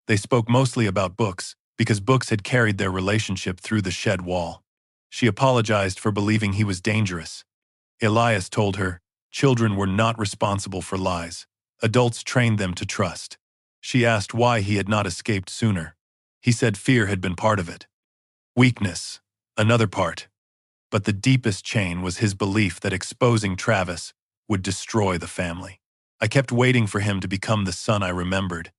they spoke mostly about books, because books had carried their relationship through the shed wall. She apologized for believing he was dangerous. Elias told her, children were not responsible for lies. Adults trained them to trust. She asked why he had not escaped sooner. He said fear had been part of it. Weakness, another part. But the deepest chain was his belief that exposing Travis would destroy the family. I kept waiting for him to become the son I remembered,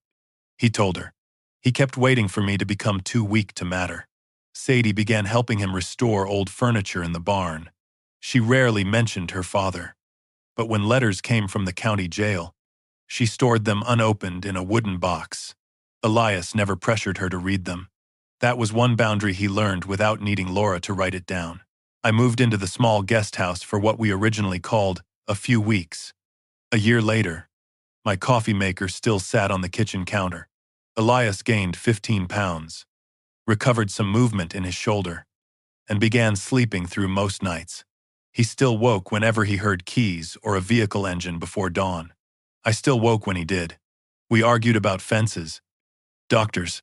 he told her. He kept waiting for me to become too weak to matter. Sadie began helping him restore old furniture in the barn. She rarely mentioned her father, but when letters came from the county jail, she stored them unopened in a wooden box. Elias never pressured her to read them. That was one boundary he learned without needing Laura to write it down. I moved into the small guest house for what we originally called a few weeks. A year later, my coffee maker still sat on the kitchen counter. Elias gained 15 pounds, recovered some movement in his shoulder, and began sleeping through most nights. He still woke whenever he heard keys or a vehicle engine before dawn. I still woke when he did. We argued about fences, doctors,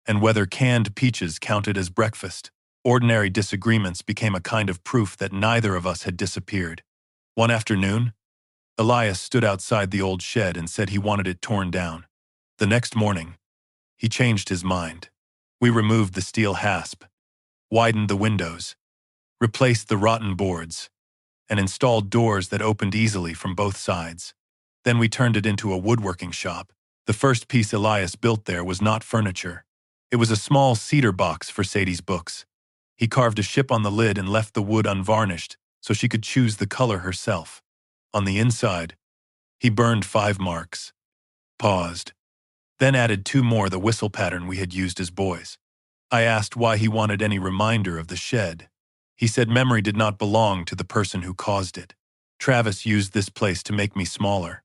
and whether canned peaches counted as breakfast. Ordinary disagreements became a kind of proof that neither of us had disappeared. One afternoon, Elias stood outside the old shed and said he wanted it torn down. The next morning, he changed his mind. We removed the steel hasp, widened the windows, replaced the rotten boards, and installed doors that opened easily from both sides. Then we turned it into a woodworking shop. The first piece Elias built there was not furniture. It was a small cedar box for Sadie's books. He carved a ship on the lid and left the wood unvarnished so she could choose the color herself. On the inside, he burned 5 marks, paused, then added 2 more, the whistle pattern we had used as boys. I asked why he wanted any reminder of the shed. He said memory did not belong to the person who caused it. Travis used this place to make me smaller.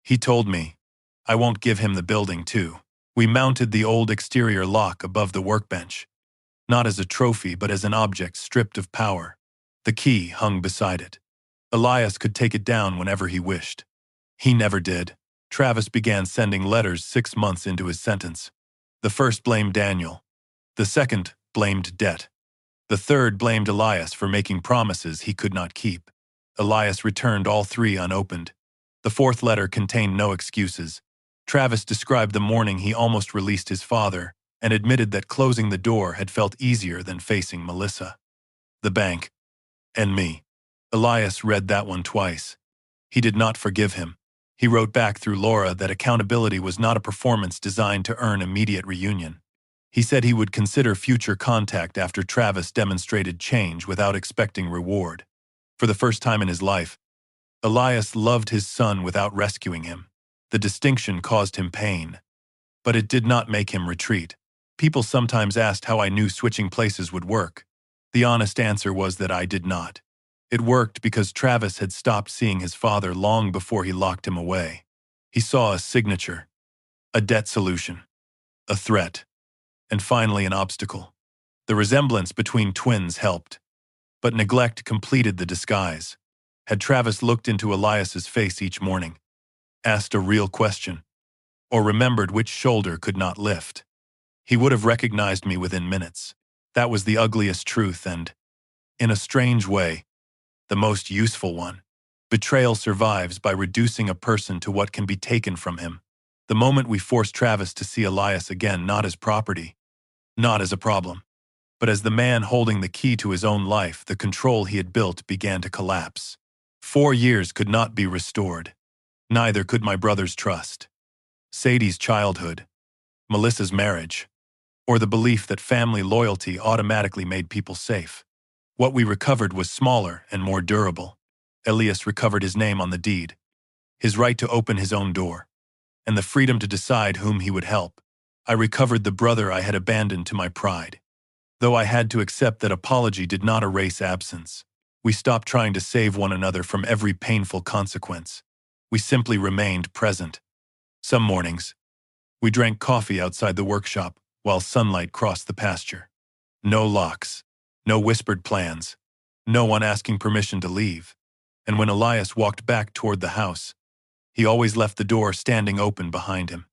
He told me, I won't give him the building too. We mounted the old exterior lock above the workbench, not as a trophy but as an object stripped of power. The key hung beside it. Elias could take it down whenever he wished. He never did. Travis began sending letters 6 months into his sentence. The first blamed Daniel. The second blamed debt. The third blamed Elias for making promises he could not keep. Elias returned all 3 unopened. The 4th letter contained no excuses. Travis described the morning he almost released his father and admitted that closing the door had felt easier than facing Melissa, the bank, and me. Elias read that one twice. He did not forgive him. He wrote back through Laura that accountability was not a performance designed to earn immediate reunion. He said he would consider future contact after Travis demonstrated change without expecting reward. For the first time in his life, Elias loved his son without rescuing him. The distinction caused him pain, but it did not make him retreat. People sometimes asked how I knew switching places would work. The honest answer was that I did not. It worked because Travis had stopped seeing his father long before he locked him away. He saw a signature, a debt solution, a threat, and finally an obstacle. The resemblance between twins helped, but neglect completed the disguise. Had Travis looked into Elias's face each morning, asked a real question, or remembered which shoulder could not lift, he would have recognized me within minutes. That was the ugliest truth and, in a strange way, the most useful one. Betrayal survives by reducing a person to what can be taken from him. The moment we forced Travis to see Elias again not as property, not as a problem, but as the man holding the key to his own life, the control he had built began to collapse. 4 years could not be restored. Neither could my brother's trust, Sadie's childhood, Melissa's marriage, or the belief that family loyalty automatically made people safe. What we recovered was smaller and more durable. Elias recovered his name on the deed, his right to open his own door, and the freedom to decide whom he would help. I recovered the brother I had abandoned to my pride. Though I had to accept that apology did not erase absence. We stopped trying to save one another from every painful consequence. We simply remained present. Some mornings, we drank coffee outside the workshop while sunlight crossed the pasture. No locks, no whispered plans, no one asking permission to leave. And when Elias walked back toward the house, he always left the door standing open behind him.